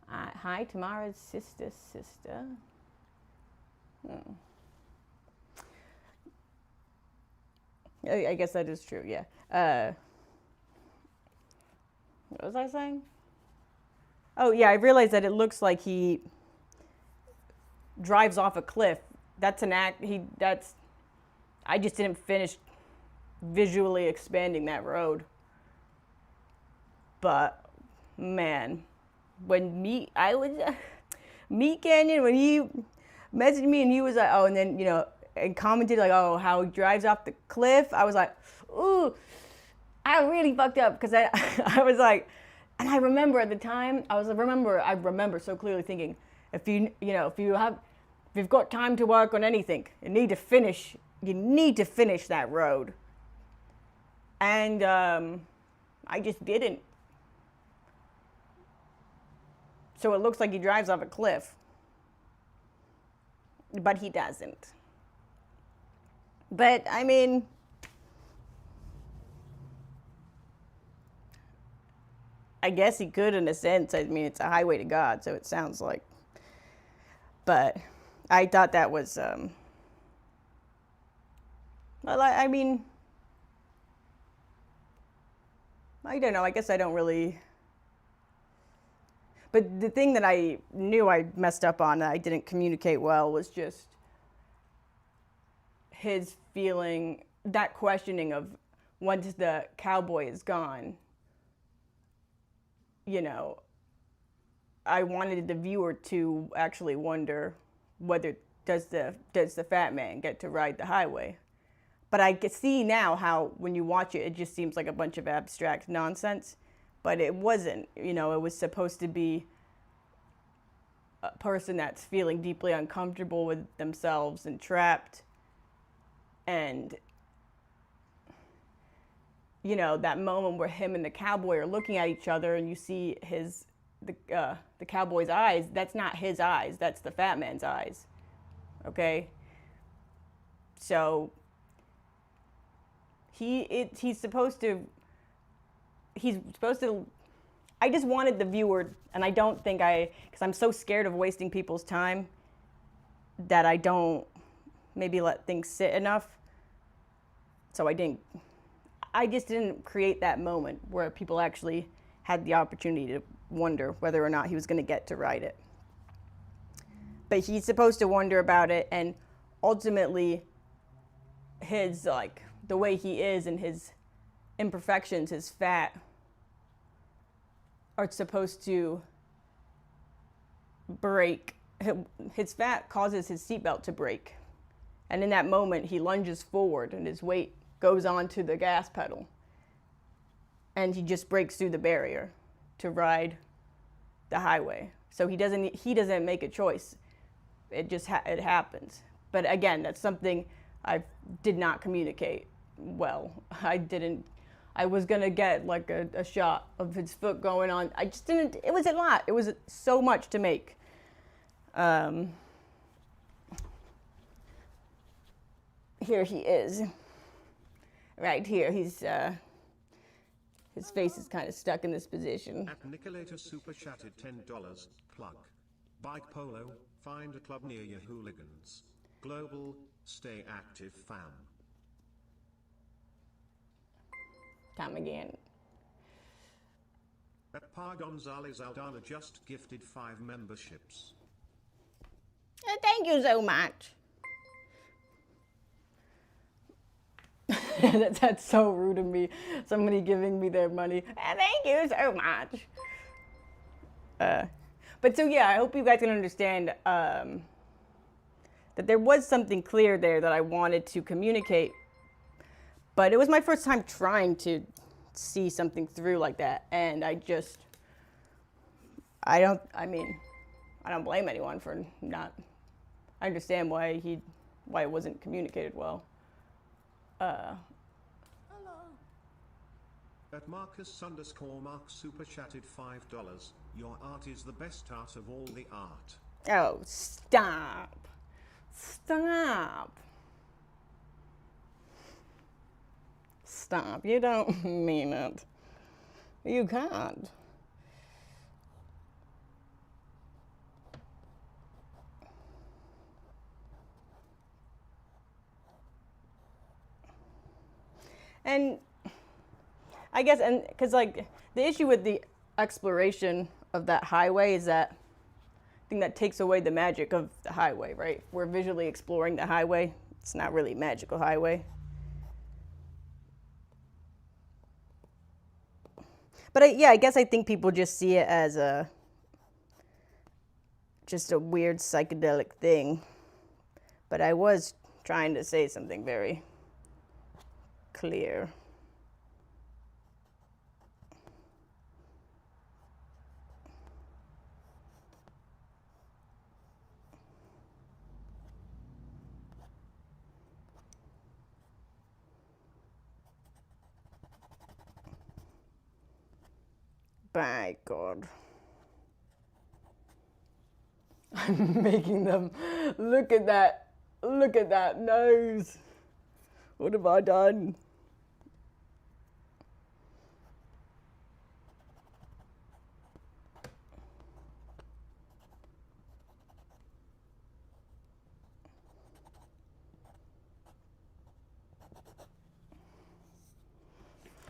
hi, Tamara's sister. I guess that is true, yeah. What was I saying? Oh, yeah, I realized that it looks like he drives off a cliff. That's an act. I just didn't finish visually expanding that road. But, man, when Meat Canyon, when he messaged me and he was like, oh, and then, you know, and commented like, oh, how he drives off the cliff, I was like, ooh, I really fucked up, because I was like, and I remember at the time, I remember so clearly thinking, if you've got time to work on anything, you need to finish that road. And I just didn't. So it looks like he drives off a cliff, but he doesn't. But I mean, I guess he could in a sense. I mean, it's a highway to God, so it sounds like. But I thought that was, well, I mean, I don't know. I guess I don't really. But the thing that I knew I messed up on, that I didn't communicate well, was just his feeling, that questioning of once the cowboy is gone, you know, I wanted the viewer to actually wonder whether does the fat man get to ride the highway. But I can see now how when you watch it, it just seems like a bunch of abstract nonsense. But it wasn't, you know, it was supposed to be a person that's feeling deeply uncomfortable with themselves and trapped. And, you know, that moment where him and the cowboy are looking at each other and you see the cowboy's eyes, that's not his eyes, that's the fat man's eyes. Okay? So he's supposed to, I just wanted the viewer, and I don't think because I'm so scared of wasting people's time that I don't maybe let things sit enough. So I just didn't create that moment where people actually had the opportunity to wonder whether or not he was going to get to ride it. But he's supposed to wonder about it, and ultimately his, like, the way he is and his imperfections, his fat, are supposed to break. His fat causes his seatbelt to break. And in that moment, he lunges forward and his weight goes onto the gas pedal. And he just breaks through the barrier to ride the highway. So he doesn't make a choice. It just it happens. But again, that's something I did not communicate well. I was gonna get like a shot of his foot going on. I just didn't. It was a lot. It was so much to make. Here he is. Right here. He's his face is kind of stuck in this position. At Nicolator super chatted $10. Plug. Bike polo. Find a club near your hooligans. Global. Stay active, fam. Come again. At Pa Gonzalez Aldana just gifted 5 memberships. Thank you so much. That's so rude of me. Somebody giving me their money. Thank you so much. But so yeah, I hope you guys can understand that there was something clear there that I wanted to communicate. But it was my first time trying to see something through like that, and I don't blame anyone for not. I understand why it wasn't communicated well. Hello. At Marcus_Mark super chatted $5. Your art is the best art of all the art. Oh, stop. Stop. Stop. You don't mean it. You can't. And I guess, and because like the issue with the exploration of that highway is that I think that takes away the magic of the highway, right? We're visually exploring the highway. It's not really a magical highway. But I guess I think people just see it as just a weird psychedelic thing. But I was trying to say something very clear. By God. I'm making them look at that nose. What have I done?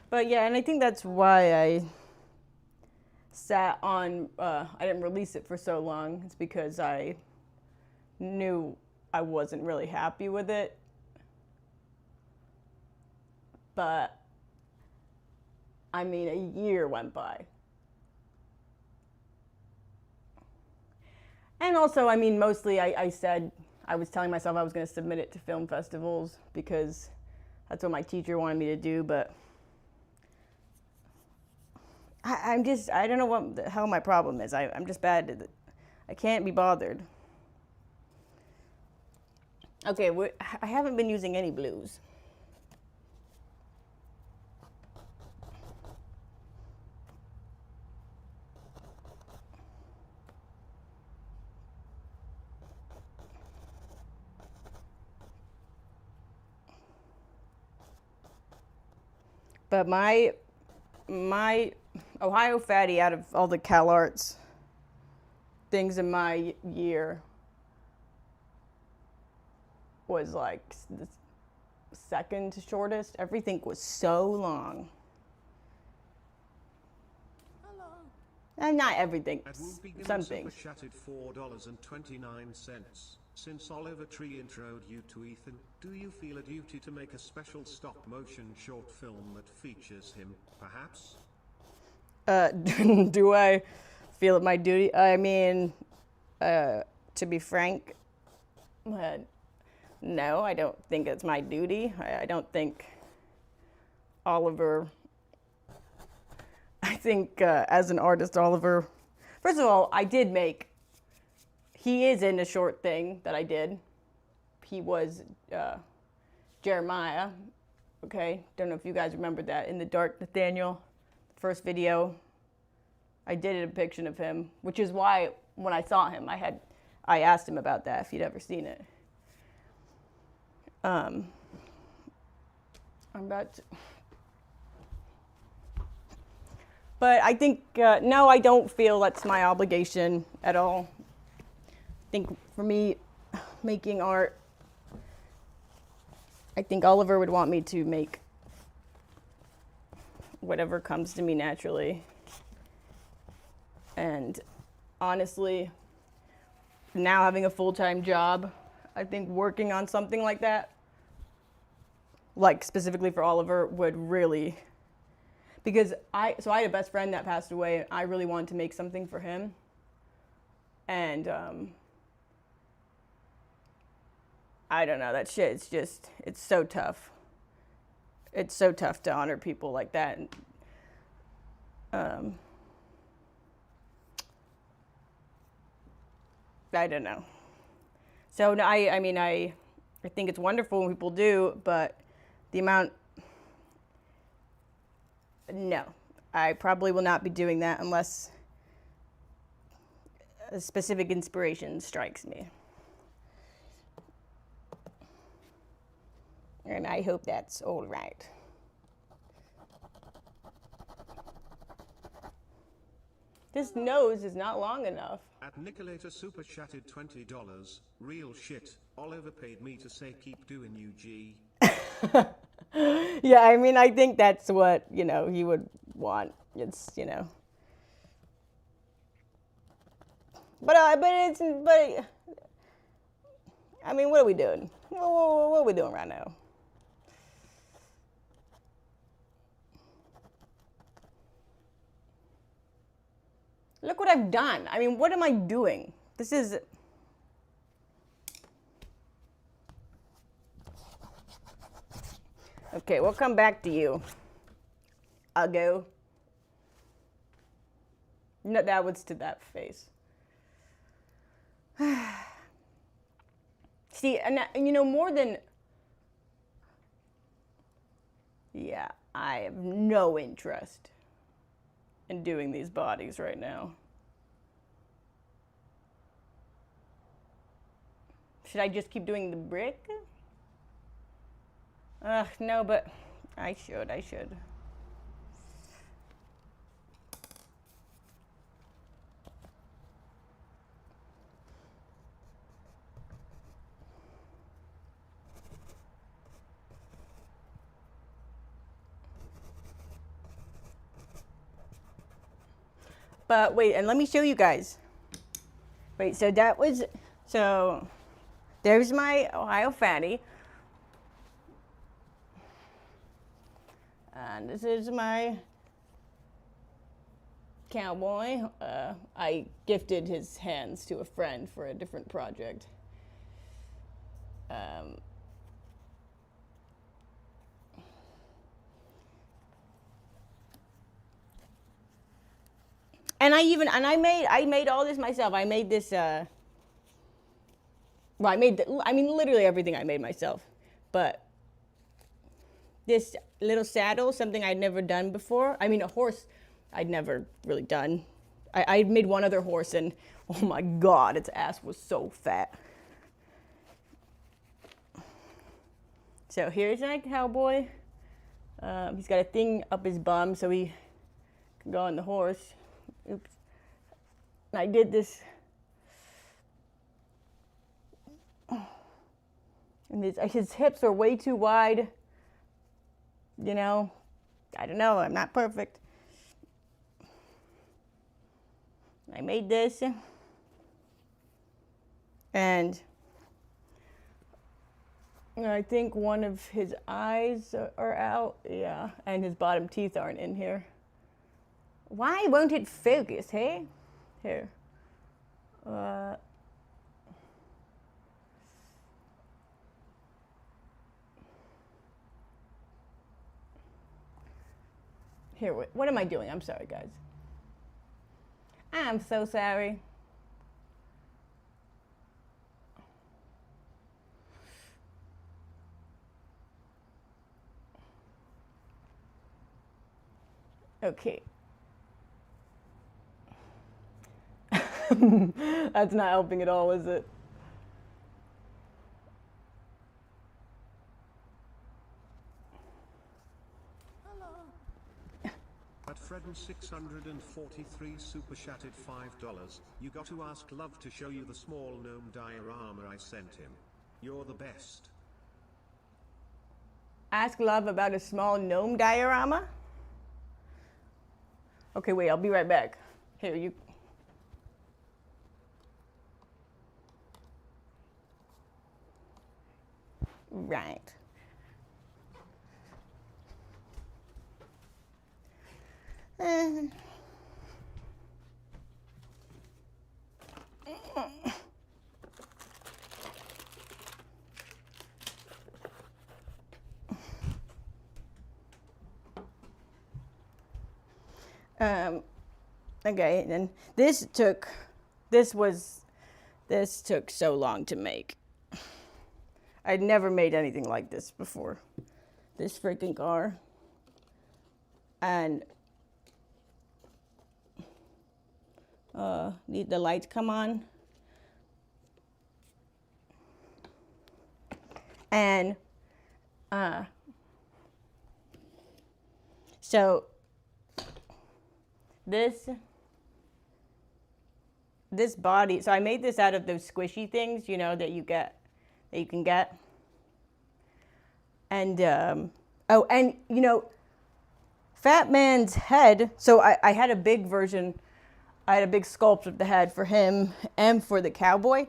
But yeah, and I think that's why I sat on, I didn't release it for so long. It's because I knew I wasn't really happy with it. But, I mean, a year went by. And also, I mean, mostly I was telling myself I was going to submit it to film festivals because that's what my teacher wanted me to do, but I don't know what the hell my problem is. I'm just bad at it. I can't be bothered. Okay, I haven't been using any blues. But my Ohio Fatty, out of all the CalArts things in my year, was like the second shortest. Everything was so long. And not everything. Some things. Super chatted $4.29. Since Oliver Tree introed you to Ethan, do you feel a duty to make a special stop-motion short film that features him, perhaps? Do I feel it my duty? I mean, to be frank, no, I don't think it's my duty. I don't think Oliver... I think as an artist, Oliver... First of all, he is in a short thing that I did. He was Jeremiah, okay? Don't know if you guys remember that. In the Dark Nathaniel, first video, I did a depiction of him, which is why when I saw him, I asked him about that, if he'd ever seen it. I'm about to... But I think, no, I don't feel that's my obligation at all. I think for me, making art, I think Oliver would want me to make whatever comes to me naturally. And honestly, now having a full-time job, I think working on something like that, like specifically for Oliver, would really... Because I had a best friend that passed away, and I really wanted to make something for him. And I don't know, that shit, it's so tough. It's so tough to honor people like that. And, I don't know. So I mean, I think it's wonderful when people do, but the amount... No, I probably will not be doing that unless a specific inspiration strikes me. And I hope that's all right. This nose is not long enough. At Nicolator super chatted $20. Real shit. Oliver paid me to say keep doing you, G. Yeah, I mean, I think that's what, he would want. It's, But I mean, what are we doing? What are we doing right now? Look what I've done. I mean, what am I doing? This is... Okay, we'll come back to you. I'll go. No, that was to that face. See, and more than... Yeah, I have no interest in doing these bodies right now. Should I just keep doing the brick? No, but I should. But wait, and let me show you guys. Wait, so that was, so there's my Ohio fatty. And this is my cowboy. I gifted his hands to a friend for a different project. And I made all this myself. I made this, well, I mean, literally everything I made myself. But this little saddle, something I'd never done before. I mean, a horse I'd never really done. I made one other horse, and oh my God, its ass was so fat. So here's my cowboy. He's got a thing up his bum so he can go on the horse. Oops. And I did this. And his hips are way too wide. You know, I don't know, I'm not perfect. I made this. And I think one of his eyes are out. Yeah, and his bottom teeth aren't in here. Why won't it focus, hey? Here. Here, what am I doing? I'm sorry, guys. I'm so sorry. Okay. That's not helping at all, is it? At Fredden 643 super chatted $5. You got to ask Love to show you the small gnome diorama I sent him. You're the best. Ask Love about a small gnome diorama? Okay, wait, I'll be right back. Here, you. Right. Okay, and this took so long to make. I'd never made anything like this before. This freaking car. And need the lights come on. And so this body, so I made this out of those squishy things, you know, that you can get. And oh, and you know, Fat Man's head, so I had a big version, I had a big sculpt of the head for him and for the cowboy.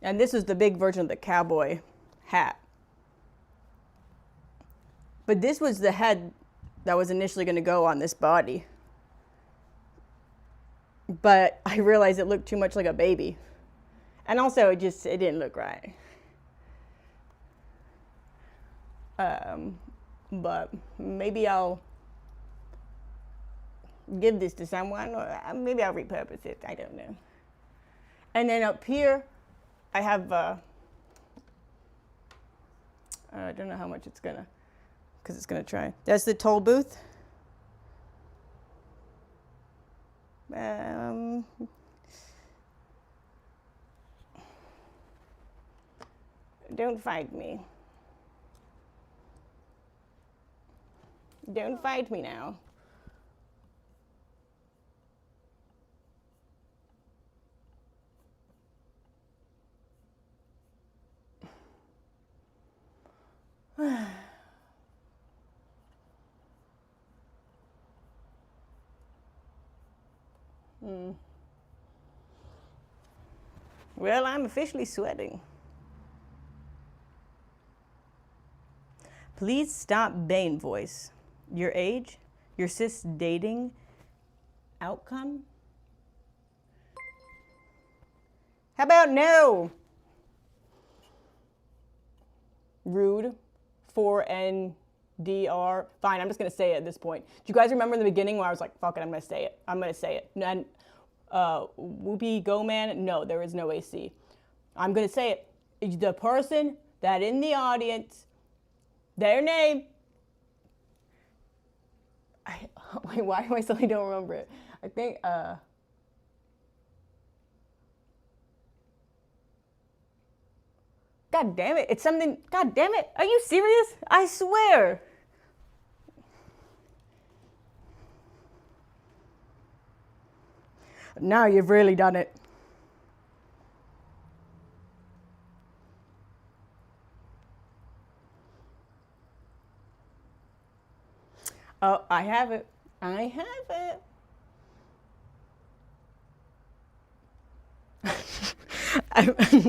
And this is the big version of the cowboy hat. But this was the head that was initially going to go on this body. But I realized it looked too much like a baby. And also it didn't look right. But maybe I'll give this to someone, or maybe I'll repurpose it, I don't know. And then up here, I have, I don't know how much it's gonna, because it's gonna try. That's the toll booth. Don't fight me. Don't fight me now. Well, I'm officially sweating. Please stop Bane voice. Your age? Your sis dating? Outcome? How about no? Rude. 4NDR. Fine, I'm just going to say it at this point. Do you guys remember in the beginning where I was like, fuck it, I'm going to say it. I'm going to say it. And Whoopi Goman, no, there is no AC. I'm going to say it. It's the person that in the audience, their name. Wait, why do I suddenly don't remember it? I think, God damn it, it's something, God damn it, are you serious? I swear. Now you've really done it. Oh, I have it. I have it.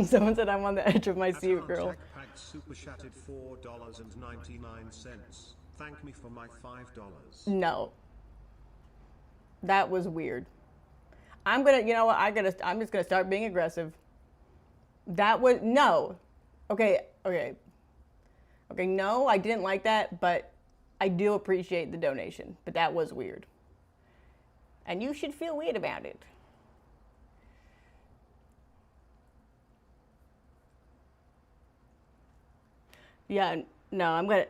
Someone said I'm on the edge of my seat, girl. Super chatted $4.99. Thank me for my $5. No. That was weird. I'm gonna, you know what? I'm just gonna start being aggressive. That was no. Okay. No, I didn't like that, but I do appreciate the donation. But that was weird, and you should feel weird about it. Yeah. No, I'm gonna.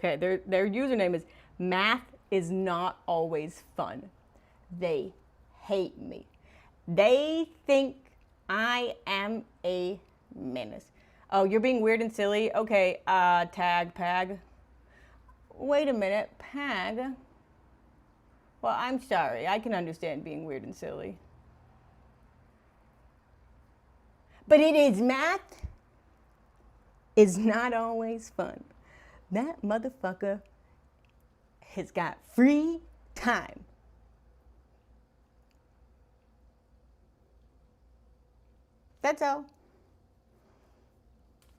Okay, their username is math is not always fun. They hate me. They think I am a menace. Oh, you're being weird and silly? Okay, tag, Pag. Wait a minute, Pag? Well, I'm sorry. I can understand being weird and silly. But it is math is not always fun. That motherfucker has got free time. That's all.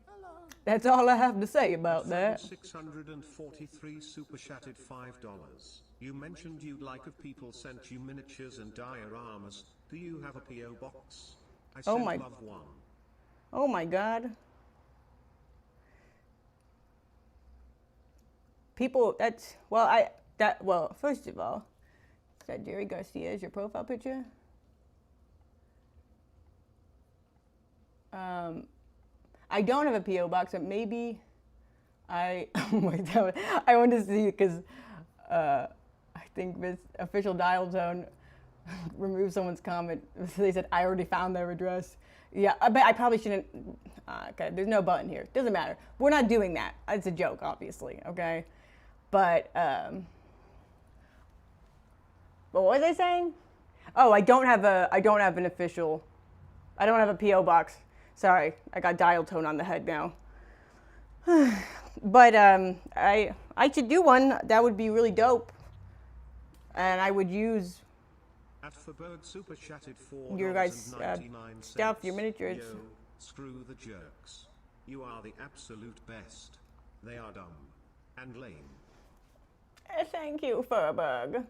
Hello. That's all I have to say about that. 643 super chatted $5. You mentioned you'd like if people sent you miniatures and dioramas. Do you have a PO box? I sent love one. Oh my God. People, first of all, is that Jerry Garcia is your profile picture? I don't have a P.O. box, but maybe I want to see, because I think this official dial tone removed someone's comment. They said, I already found their address. Yeah, but I probably shouldn't. Okay, there's no button here. Doesn't matter. We're not doing that. It's a joke, obviously, okay? But, what was I saying? Oh, I don't have a P.O. box. Sorry, I got dial tone on the head now. But, I should do one. That would be really dope. And I would use super chatted $4.99. your guys' stuff, your miniatures. Yo, screw the jerks. You are the absolute best. They are dumb and lame. Thank you, Furbug.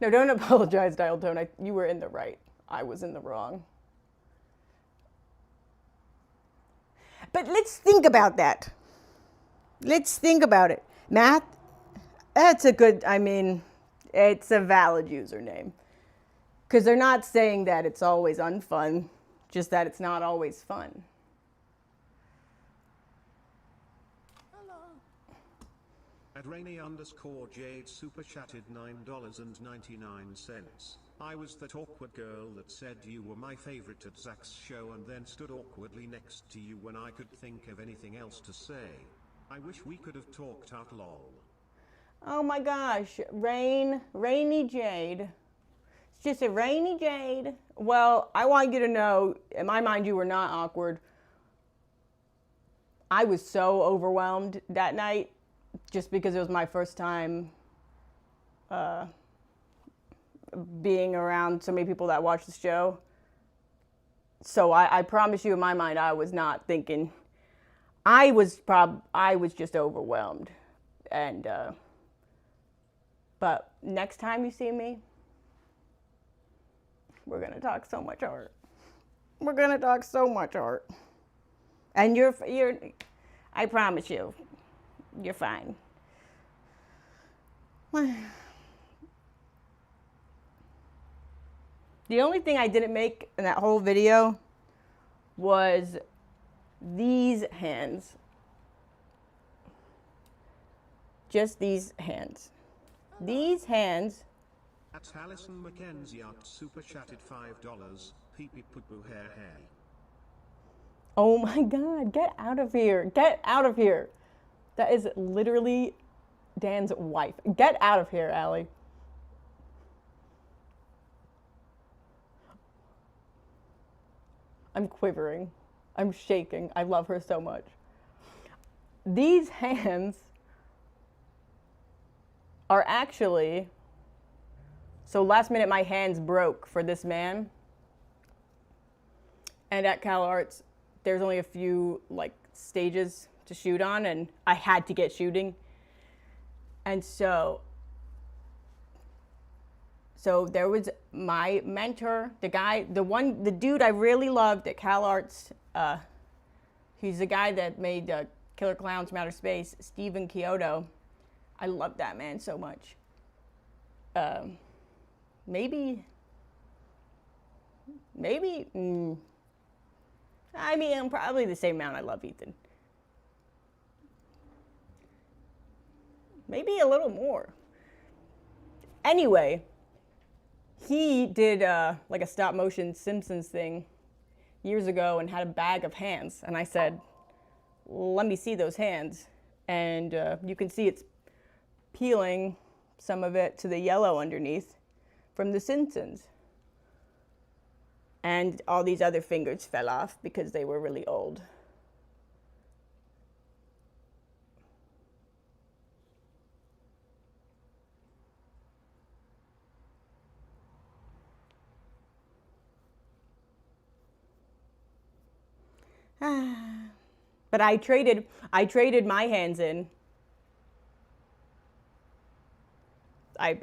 No, don't apologize, Dial Tone. You were in the right. I was in the wrong. But let's think about that. Let's think about it. Math, that's a good, it's a valid username. Because they're not saying that it's always unfun, just that it's not always fun. At Rainy_Jade super chatted $9.99. I was that awkward girl that said you were my favorite at Zach's show and then stood awkwardly next to you when I could think of anything else to say. I wish we could have talked out lol. Oh my gosh, Rainy Jade. It's just a Rainy Jade. Well, I want you to know, in my mind, you were not awkward. I was so overwhelmed that night. just because it was my first time being around so many people that watch the show. So I promise you, in my mind, I was not thinking. I was just overwhelmed, and but next time you see me, we're gonna talk so much art. We're gonna talk so much art, and you're. I promise you, you're fine. The only thing I didn't make in that whole video was these hands. Just these hands. These hands. That's Alison Mackenzie out super chatted $5. Pee pee poo poo hair hair. Oh my God, get out of here. Get out of here. That is literally Dan's wife. Get out of here, Allie. I'm quivering. I'm shaking. I love her so much. These hands are actually, so last minute my hands broke for this man. And at Cal Arts, there's only a few like stages to shoot on, and I had to get shooting. And so there was my mentor, the dude I really loved at Cal Arts. He's the guy that made Killer Clowns from Outer Space, Stephen Kyoto. I love that man so much. Maybe. I mean, probably the same amount I love Ethan. Maybe a little more. Anyway, he did like a stop motion Simpsons thing years ago and had a bag of hands. And I said, let me see those hands. And you can see it's peeling some of it to the yellow underneath from the Simpsons. And all these other fingers fell off because they were really old. But I traded my hands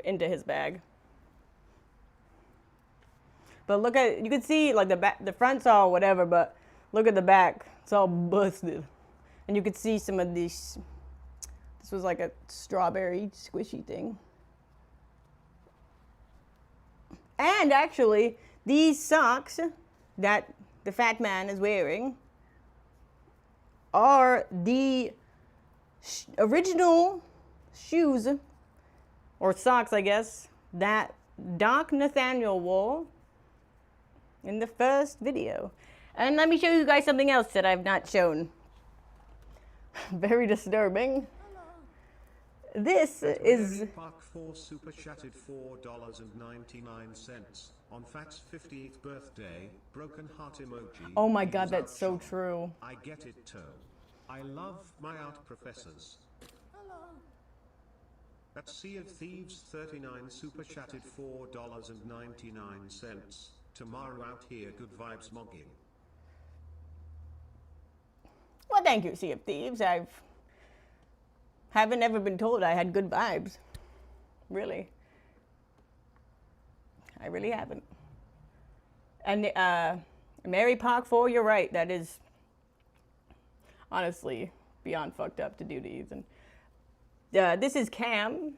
into his bag. But look at, you can see like the back, the front's all whatever, but look at the back, it's all busted. And you could see some of these, this was like a strawberry squishy thing. And actually, these socks that the fat man is wearing are the original shoes, or socks, I guess, that Doc Nathaniel wore in the first video. And let me show you guys something else that I've not shown. Very disturbing. This is... Park 4 super chatted $4.99 on Fat's 50th birthday, broken heart emoji. Oh my God, that's so true. I get it too. I love my art professors. Hello. At Sea of Thieves 39 super chatted $4.99. Tomorrow out here, good vibes mogging. Well, thank you, Sea of Thieves. Haven't ever been told I had good vibes. Really. I really haven't. And Mary Park 4, you're right. That is honestly beyond fucked up to do to Ethan. This is Cam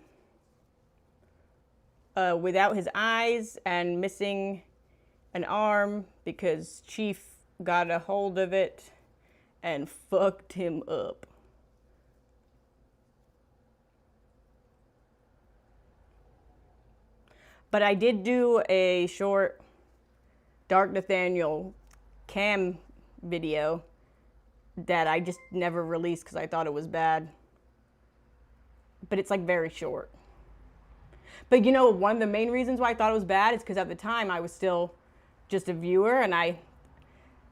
without his eyes and missing an arm because Chief got a hold of it and fucked him up. But I did do a short Dark Nathaniel Cam video that I just never released because I thought it was bad. But it's like very short. But you know, one of the main reasons why I thought it was bad is because at the time I was still just a viewer, and I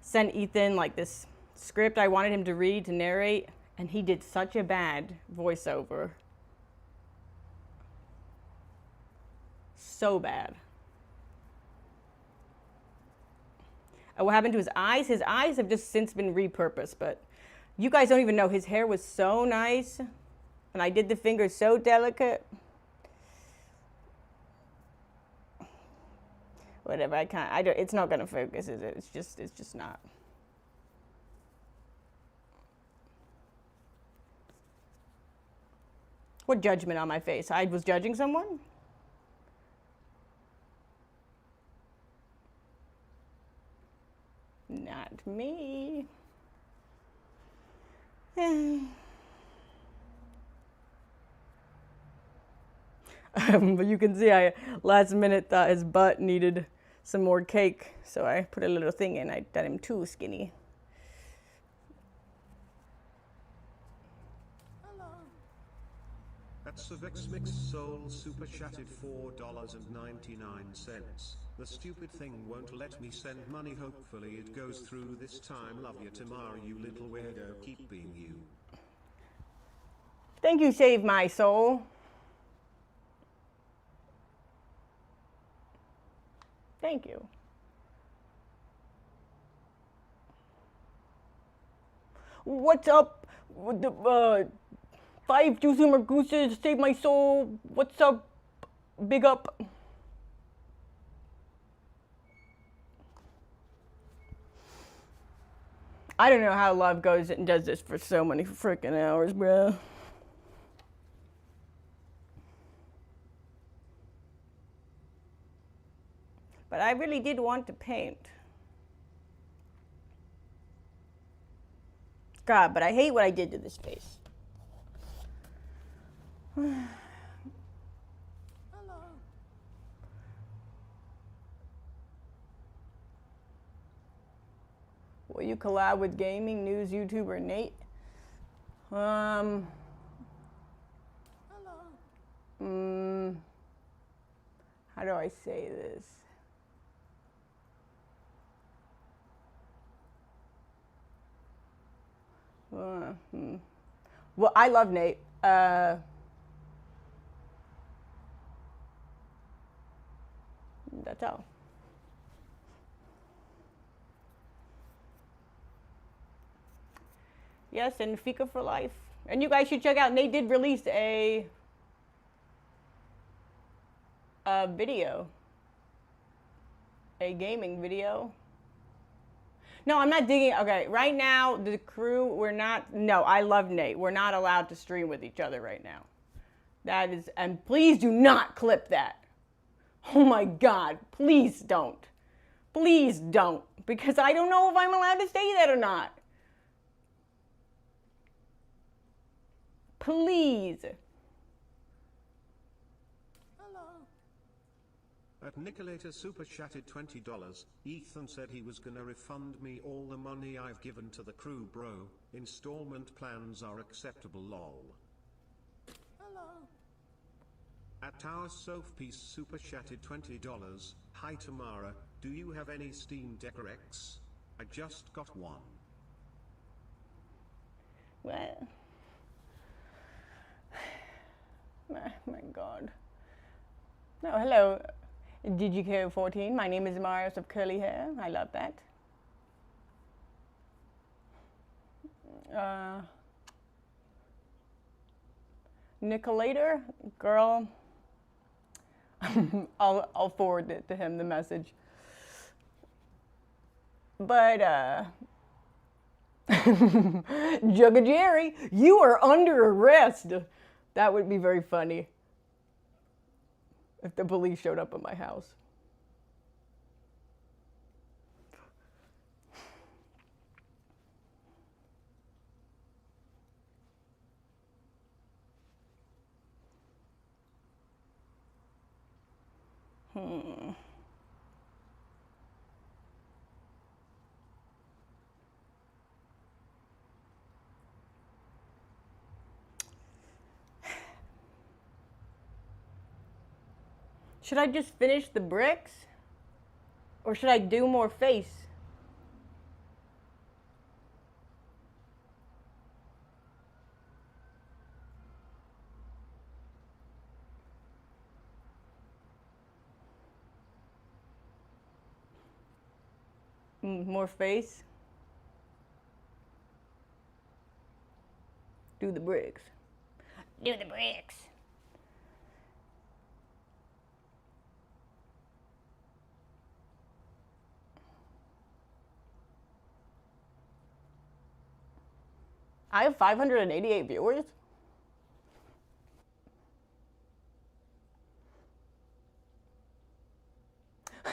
sent Ethan like this script I wanted him to read, to narrate, And he did such a bad voiceover. So bad. And what happened to his eyes? His eyes have just since been repurposed, but you guys don't even know. His hair was so nice. And I did the fingers so delicate. Whatever, it's not gonna focus, is it? It's just not. What judgment on my face? I was judging someone? Not me. But you can see I last minute thought his butt needed some more cake, so I put a little thing in. I done him too skinny. That's Vex Mix Soul super chatted $4.99. The stupid thing won't let me send money. Hopefully it goes through this time. Love you, Tamara, you little weirdo. Keep being you. Thank you, Save My Soul. Thank you. What's up with the 5 Juicy Margooses? Save My Soul. What's up? Big up. I don't know how Love goes and does this for so many freaking hours, bro. But I really did want to paint. God, but I hate what I did to this face. Hello. Will you collab with gaming news YouTuber Nate? Hello. How do I say this? Well, I love Nate. That's all. Yes, and Fika for life. And you guys should check out, Nate did release a video. A gaming video. No, I'm not digging. Okay, right now, the crew, we're not. No, I love Nate. We're not allowed to stream with each other right now. That is, and please do not clip that. Oh my God, please don't. Please don't. Because I don't know if I'm allowed to say that or not. Please. At Nicolator super chatted $20. Ethan said he was gonna refund me all the money I've given to the crew, bro. Installment plans are acceptable, lol. Hello. At Tower Sophpiece super chatted $20. Hi Tamara, do you have any Steam Deck X? I just got one. What? My God. No, hello. DGK14, my name is Marius of curly hair. I love that. Nicolator, girl. I'll forward it to him, the message. But Jugga Jerry, you are under arrest. That would be very funny if the police showed up at my house. Should I just finish the bricks? Or should I do more face? More face. Do the bricks. Do the bricks. I have 588 viewers.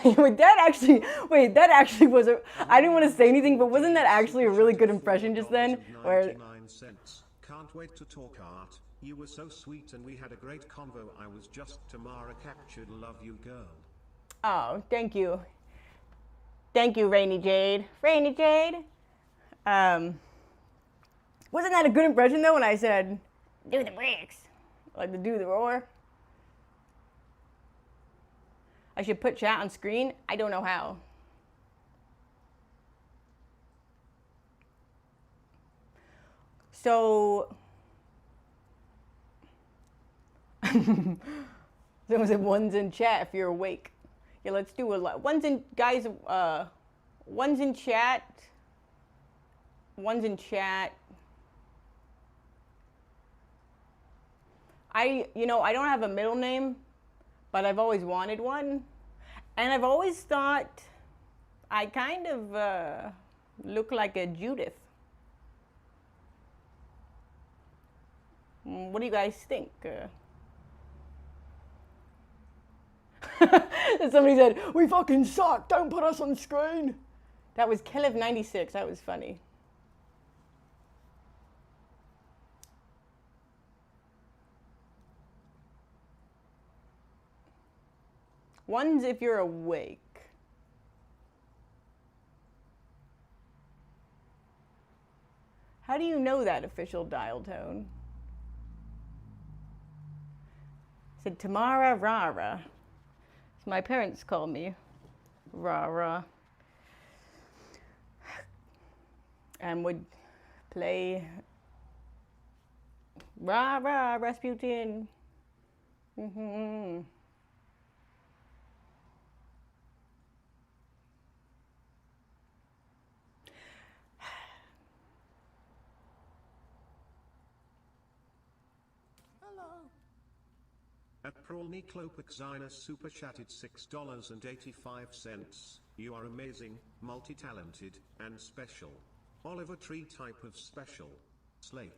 Wait, that actually was a, I didn't want to say anything, but wasn't that actually a really good impression just then? Where, can't wait to talk art. You were so sweet and we had a great convo. I was just Tamara captured. Love you, girl. oh, thank you. Thank you, Rainy Jade. Rainy Jade. Wasn't that a good impression though when I said, do the bricks? Like the do the roar? I should put chat on screen? I don't know how. So, someone said one's in chat if you're awake. Yeah, let's do a lot. One's in, guys, one's in chat. One's in chat. I don't have a middle name, but I've always wanted one. And I've always thought I kind of look like a Judith. What do you guys think? Somebody said, we fucking suck, don't put us on screen. That was Kelev96, that was funny. One's if you're awake. How do you know that official dial tone? Said Tamara Rara. So my parents call me Rara. And would play Rara Rasputin. Mm-hmm. At Prolniklopixina super chatted $6.85. You are amazing, multi-talented, and special. Oliver Tree type of special. Slay.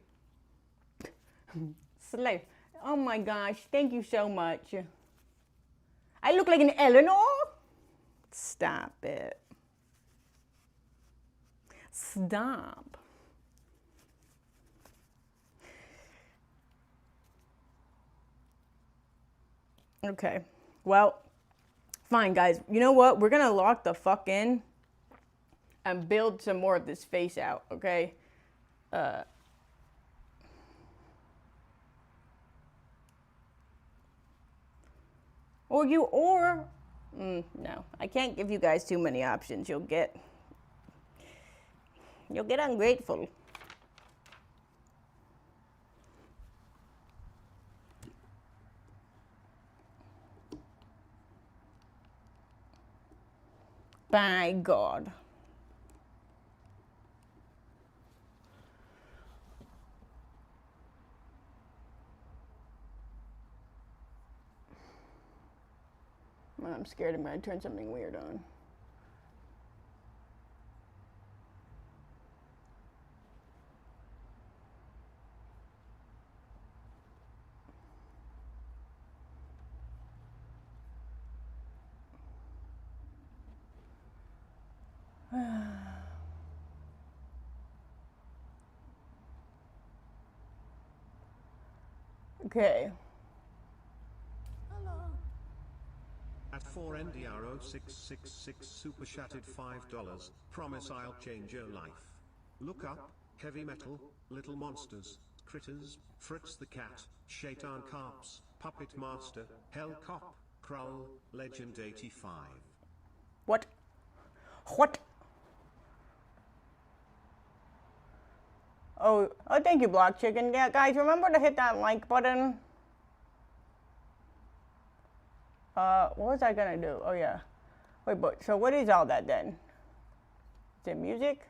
Slay. Oh my gosh, thank you so much. I look like an Eleanor? Stop it. Stop. Okay, well, fine, guys. You know what? We're gonna lock the fuck in and build some more of this face out, okay? No, I can't give you guys too many options. You'll get ungrateful. By God. I'm scared I'm going to turn something weird on. Okay. At 4NDR0666 super chatted $5. Promise I'll change your life. Look up, heavy metal, little monsters, critters, Fritz the cat, Shaitan Carps, Puppet Master, Hell Cop, Krull, Legend 85. What? What? Oh, thank you, Block Chicken. Yeah, guys, remember to hit that like button. What was I gonna do? Oh, yeah. Wait, but, so what is all that then? to music.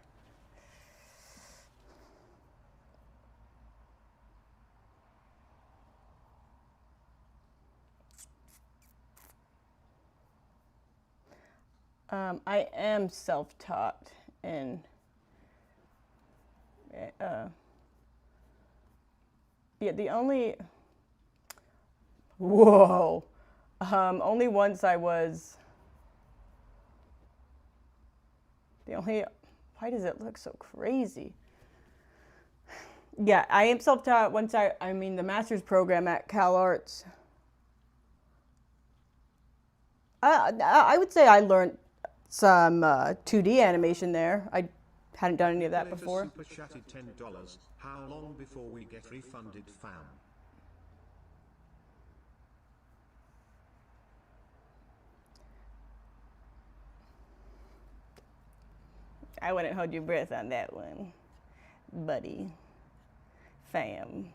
I am self-taught in yeah, the only whoa only once I was the only why does it look so crazy? Yeah, I am self-taught once I mean the master's program at Cal Arts. I would say I learned some 2D animation there. I hadn't done any of that Nicholas before. Super chatted $10. How long before we get refunded, fam? I wouldn't hold your breath on that one, buddy. Fam.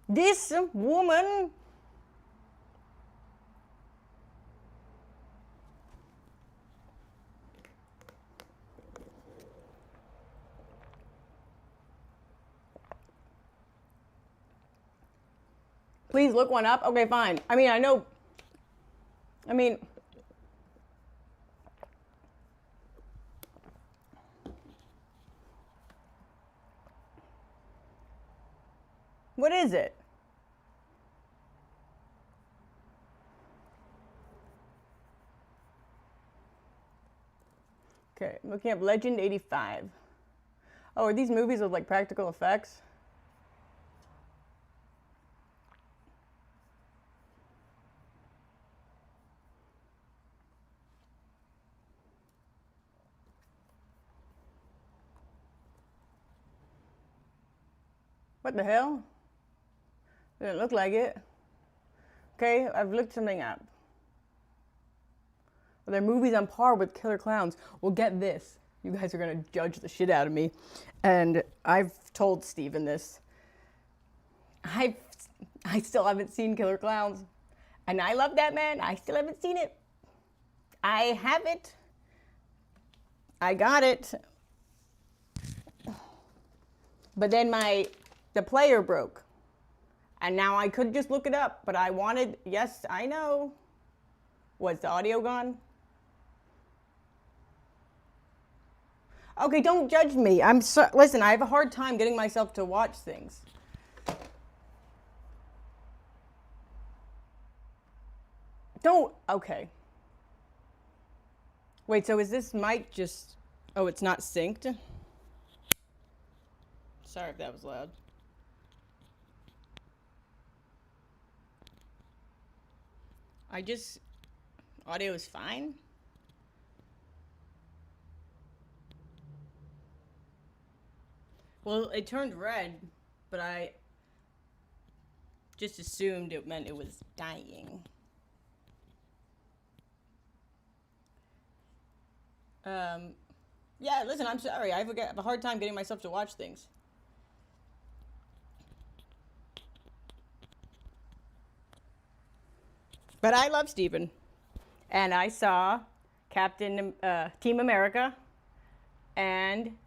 This woman. Please look one up. Okay, fine. I mean, I know. I mean. What is it? Okay, I'm looking up Legend 85. Oh, are these movies with like practical effects? What the hell? Doesn't look like it. Okay, I've looked something up. Are there movies on par with Killer Clowns? Well, get this. You guys are going to judge the shit out of me. And I've told Steven this. I still haven't seen Killer Clowns. And I love that man. I still haven't seen it. I have it. I got it. But then the player broke. And now I could just look it up, but I wanted, yes, I know. Was the audio gone? Okay, don't judge me. Listen, I have a hard time getting myself to watch things. Okay. Wait, so is this mic just, oh, it's not synced? Sorry if that was loud. Audio is fine. Well, it turned red, but I just assumed it meant it was dying. Yeah, listen, I'm sorry. I have a hard time getting myself to watch things. But I love Steven. And I saw Team America. And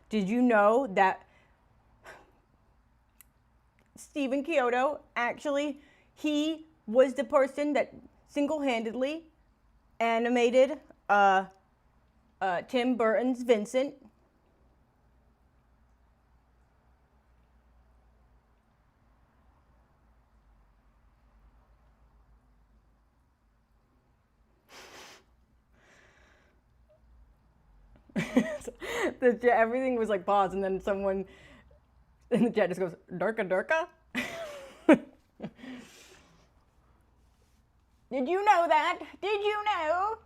did you know that Steven Kyoto, actually, he was the person that single-handedly animated Tim Burton's Vincent. Everything was like paused, and then someone in the chat just goes, Durka Durka? Did you know that? Did you know?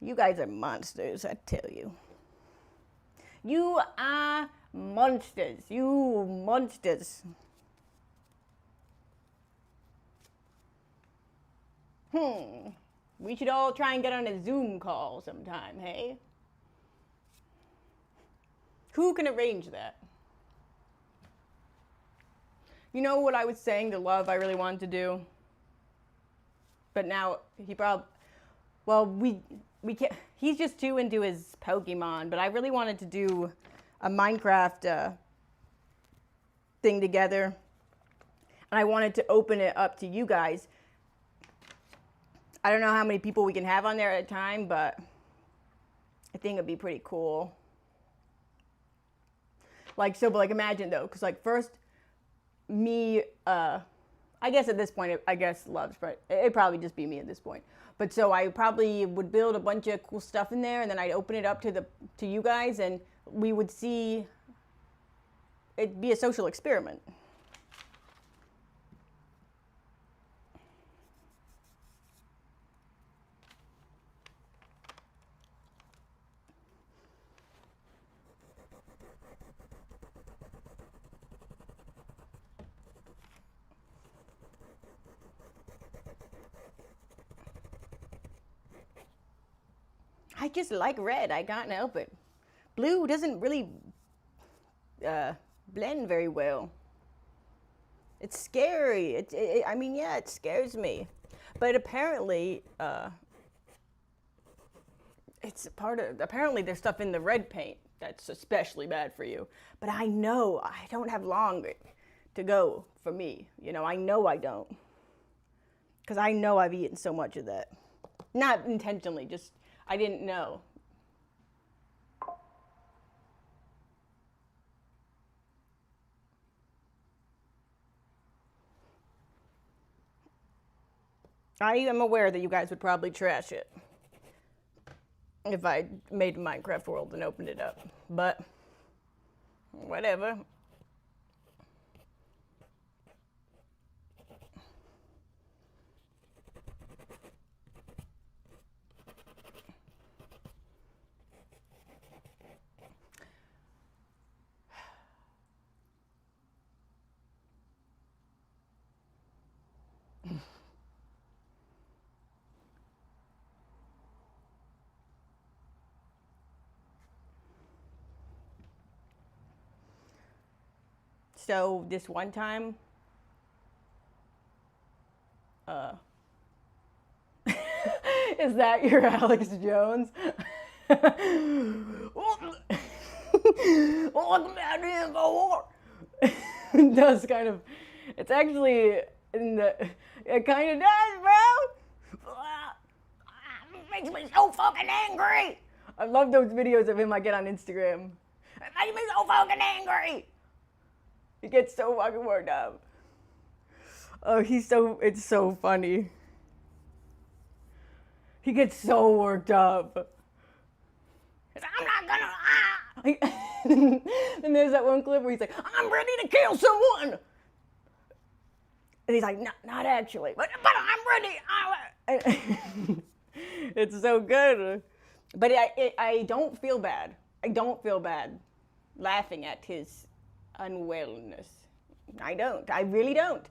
You guys are monsters, I tell you. You are monsters. You monsters. We should all try and get on a Zoom call sometime, hey? Who can arrange that? You know what I was saying to Love I really wanted to do? But now he probably, well, we can't, he's just too into his Pokemon, but I really wanted to do a Minecraft thing together. And I wanted to open it up to you guys. I don't know how many people we can have on there at a time, but I think it'd be pretty cool. Like, so, but like imagine though, because like first, me, I guess at this point, I guess Love's, but it'd probably just be me at this point. But so I probably would build a bunch of cool stuff in there, and then I'd open it up to you guys, and we would see. It'd be a social experiment. I just like red. I can't help it. Blue doesn't really blend very well. It's scary. I mean, yeah, it scares me. But apparently, it's part of. Apparently, there's stuff in the red paint that's especially bad for you. But I know I don't have long to go for me. You know, I know I don't. Because I know I've eaten so much of that. Not intentionally, just I didn't know. I am aware that you guys would probably trash it if I made a Minecraft world and opened it up. But whatever. So this one time, is that your Alex Jones? It does kind of, it's actually in the, it kind of does, bro. It makes me so fucking angry. I love those videos of him I get on Instagram. It makes me so fucking angry. He gets so fucking worked up. Oh, it's so funny. He gets so worked up. I'm not gonna, And there's that one clip where he's like, I'm ready to kill someone. And he's like, not actually, but I'm ready. It's so good. But I don't feel bad. I don't feel bad laughing at his unwellness. I don't. I really don't.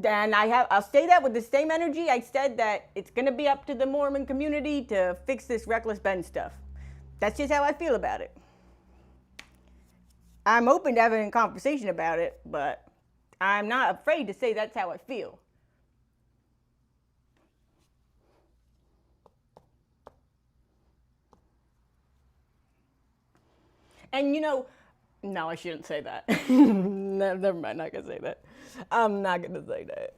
And I'll say that with the same energy I said that it's going to be up to the Mormon community to fix this Reckless Ben stuff. That's just how I feel about it. I'm open to having a conversation about it, but I'm not afraid to say that's how I feel. And you know, no, I shouldn't say that. No, never mind, not gonna say that. I'm not gonna say that.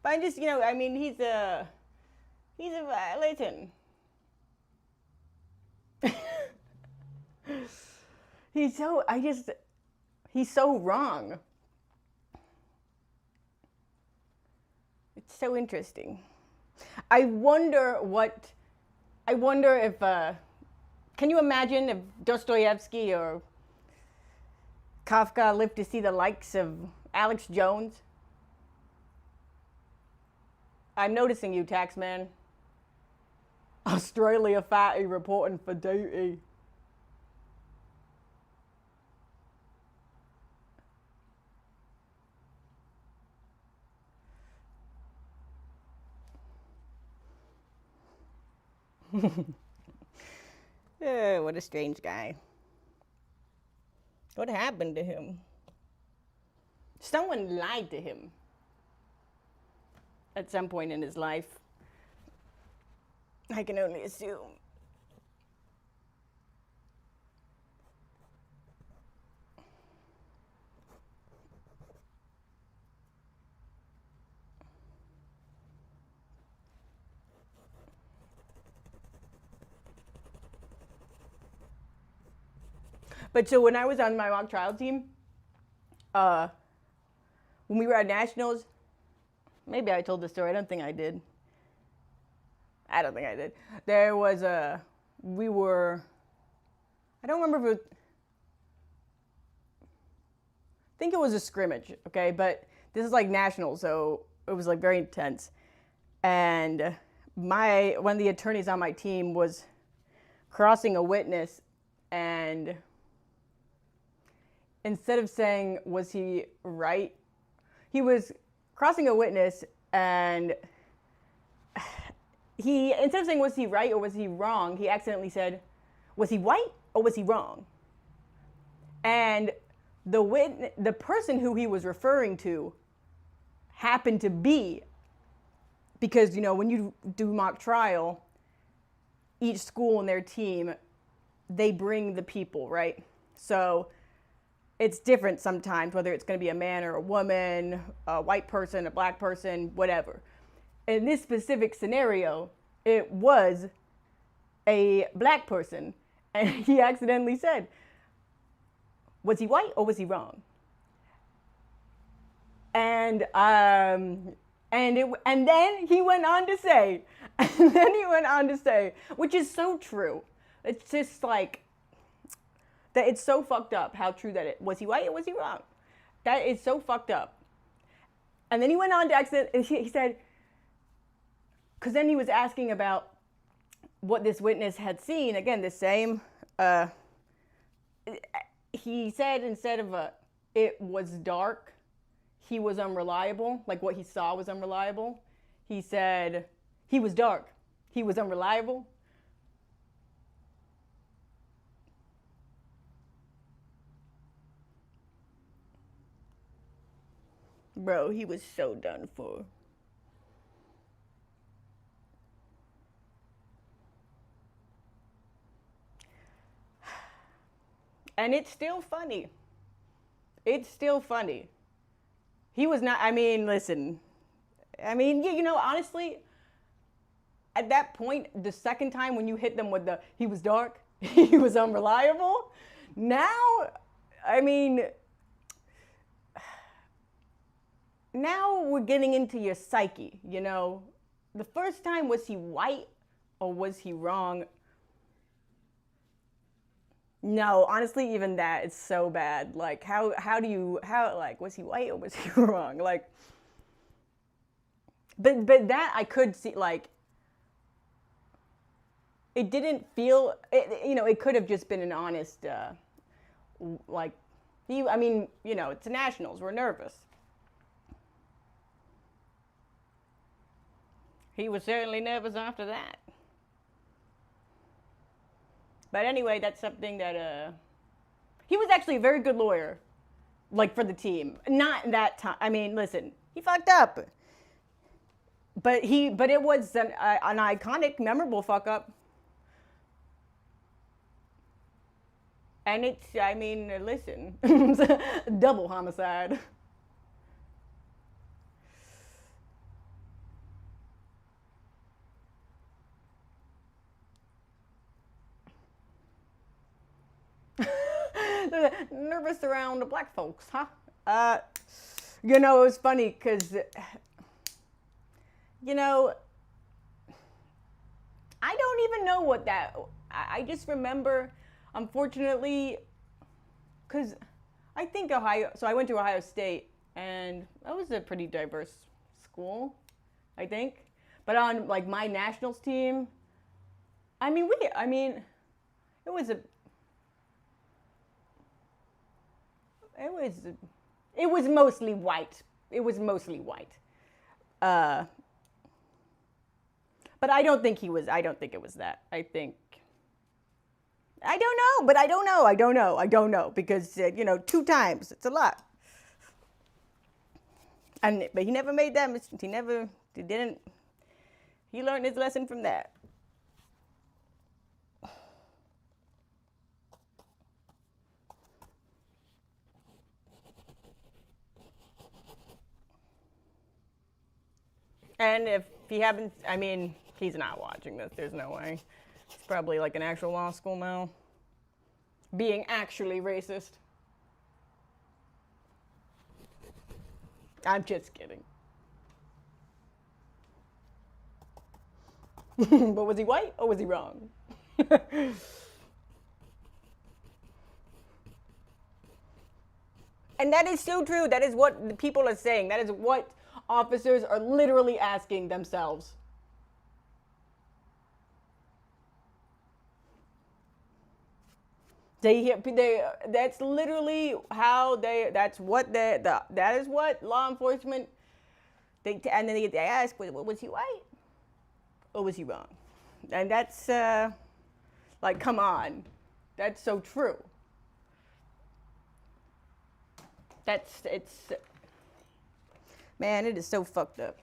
But I'm just, you know, I mean, he's a listen. He's so wrong. It's so interesting. I wonder if, can you imagine if Dostoevsky or Kafka lived to see the likes of Alex Jones? I'm noticing you, Taxman. Australia fatty reporting for duty. What a strange guy. What happened to him? Someone lied to him at some point in his life. I can only assume. But so when I was on my mock trial team, when we were at nationals, maybe I told the story. I don't think I did. There was I don't remember if it was, I think it was a scrimmage, okay? But this is like national, so it was like very intense. And one of the attorneys on my team was crossing a witness, and instead of saying, was he right? He was crossing a witness, and instead of saying, was he right or was he wrong, he accidentally said, was he white or was he wrong? And the person who he was referring to happened to be, because, you know, when you do mock trial, each school and their team, they bring the people, right? So it's different sometimes, whether it's going to be a man or a woman, a white person, a black person, whatever. In this specific scenario, it was a black person, and he accidentally said, was he white or was he wrong? And then he went on to say, which is so true. It's just like, that it's so fucked up how true that it was. He white or was he wrong? That is so fucked up. And then he went on to he said, because then he was asking about what this witness had seen. Again, the same. He said instead of it was dark, he was unreliable. Like what he saw was unreliable. He said he was dark. He was unreliable. Bro, he was so done for. And it's still funny. It's still funny. He was not, I mean, listen. I mean, you know, honestly, at that point, the second time when you hit them with he was dark, he was unreliable. Now, I mean, now we're getting into your psyche, you know. The first time, was he white or was he wrong? No, honestly, even that, it's so bad. Like, was he white or was he wrong? Like, but that I could see, like, it didn't feel, you know, it could have just been an honest, like, I mean, you know, it's nationals, we're nervous. He was certainly nervous after that. But anyway, that's something that, he was actually a very good lawyer, like, for the team. Not that time. I mean, listen, he fucked up. But it was an iconic, memorable fuck up. And it's, I mean, listen, double homicide. Nervous around the black folks, huh? You know, it was funny because, you know, I don't even know what that, I just remember, unfortunately, because I think so I went to Ohio State, and that was a pretty diverse school, I think. But on, like, my nationals team, it was mostly white. It was mostly white. But I don't think he was, I don't think it was that. I think, I don't know, but I don't know. I don't know. Because, you know, 2 times, it's a lot. But he never made that mistake. He learned his lesson from that. And if he happens, I mean, he's not watching this. There's no way. He's probably like an actual law school now. Being actually racist. I'm just kidding. But was he white or was he wrong? And that is so true. That is what the people are saying. That is what officers are literally asking themselves. That's literally how that is what law enforcement, and then they ask, was he white or was he wrong? And that's, like, come on. That's so true. Man, it is so fucked up.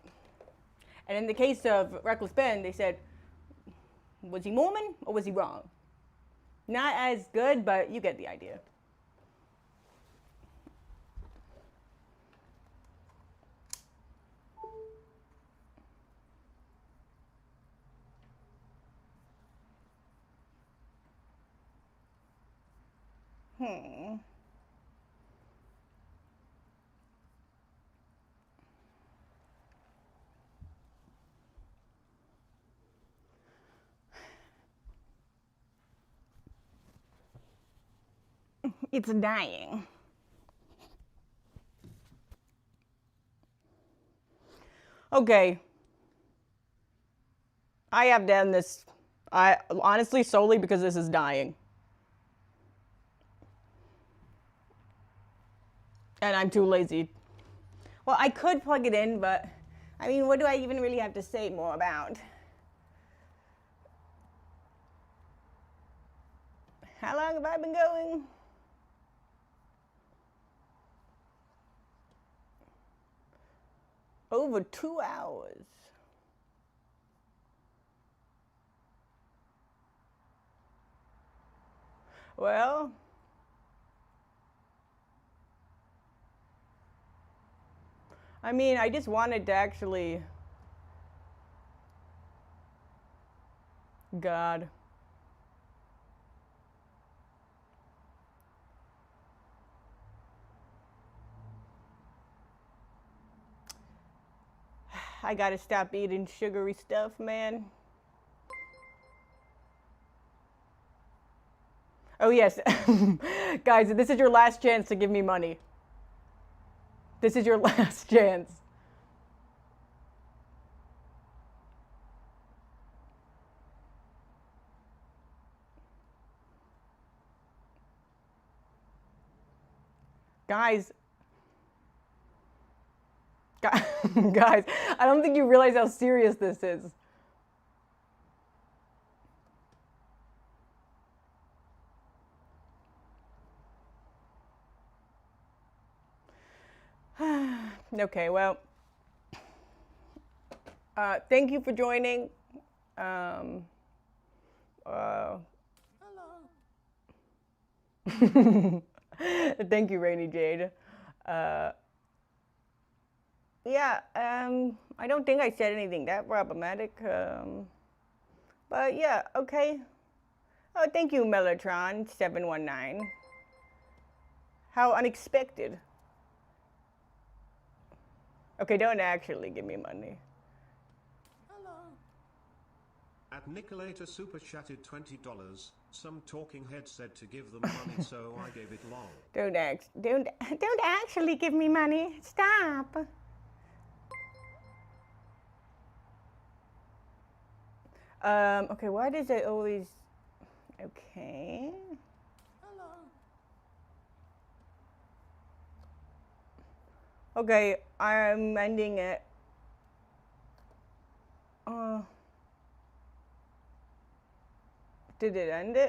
And in the case of Reckless Ben, they said, was he Mormon or was he wrong? Not as good, but you get the idea. It's dying. Okay. I have done this, honestly, solely because this is dying. And I'm too lazy. Well, I could plug it in, but, I mean, what do I even really have to say more about? How long have I been going? Over 2 hours. Well, I mean, I just wanted to actually, God. I gotta stop eating sugary stuff, man. Oh, yes. Guys, this is your last chance to give me money. This is your last chance. Guys, guys, I don't think you realize how serious this is. Okay, well, thank you for joining. Hello. Thank you, Rainy Jade. Yeah, I don't think I said anything that problematic. But yeah, okay. Oh, thank you, Mellotron719. How unexpected. Okay, don't actually give me money. Hello. At Nicolator super chatted $20. Some talking head said to give them money, so I gave it long. Don't actually give me money. Stop. Okay, why does it always... Okay. Hello. Okay, I'm ending it. Did it end it?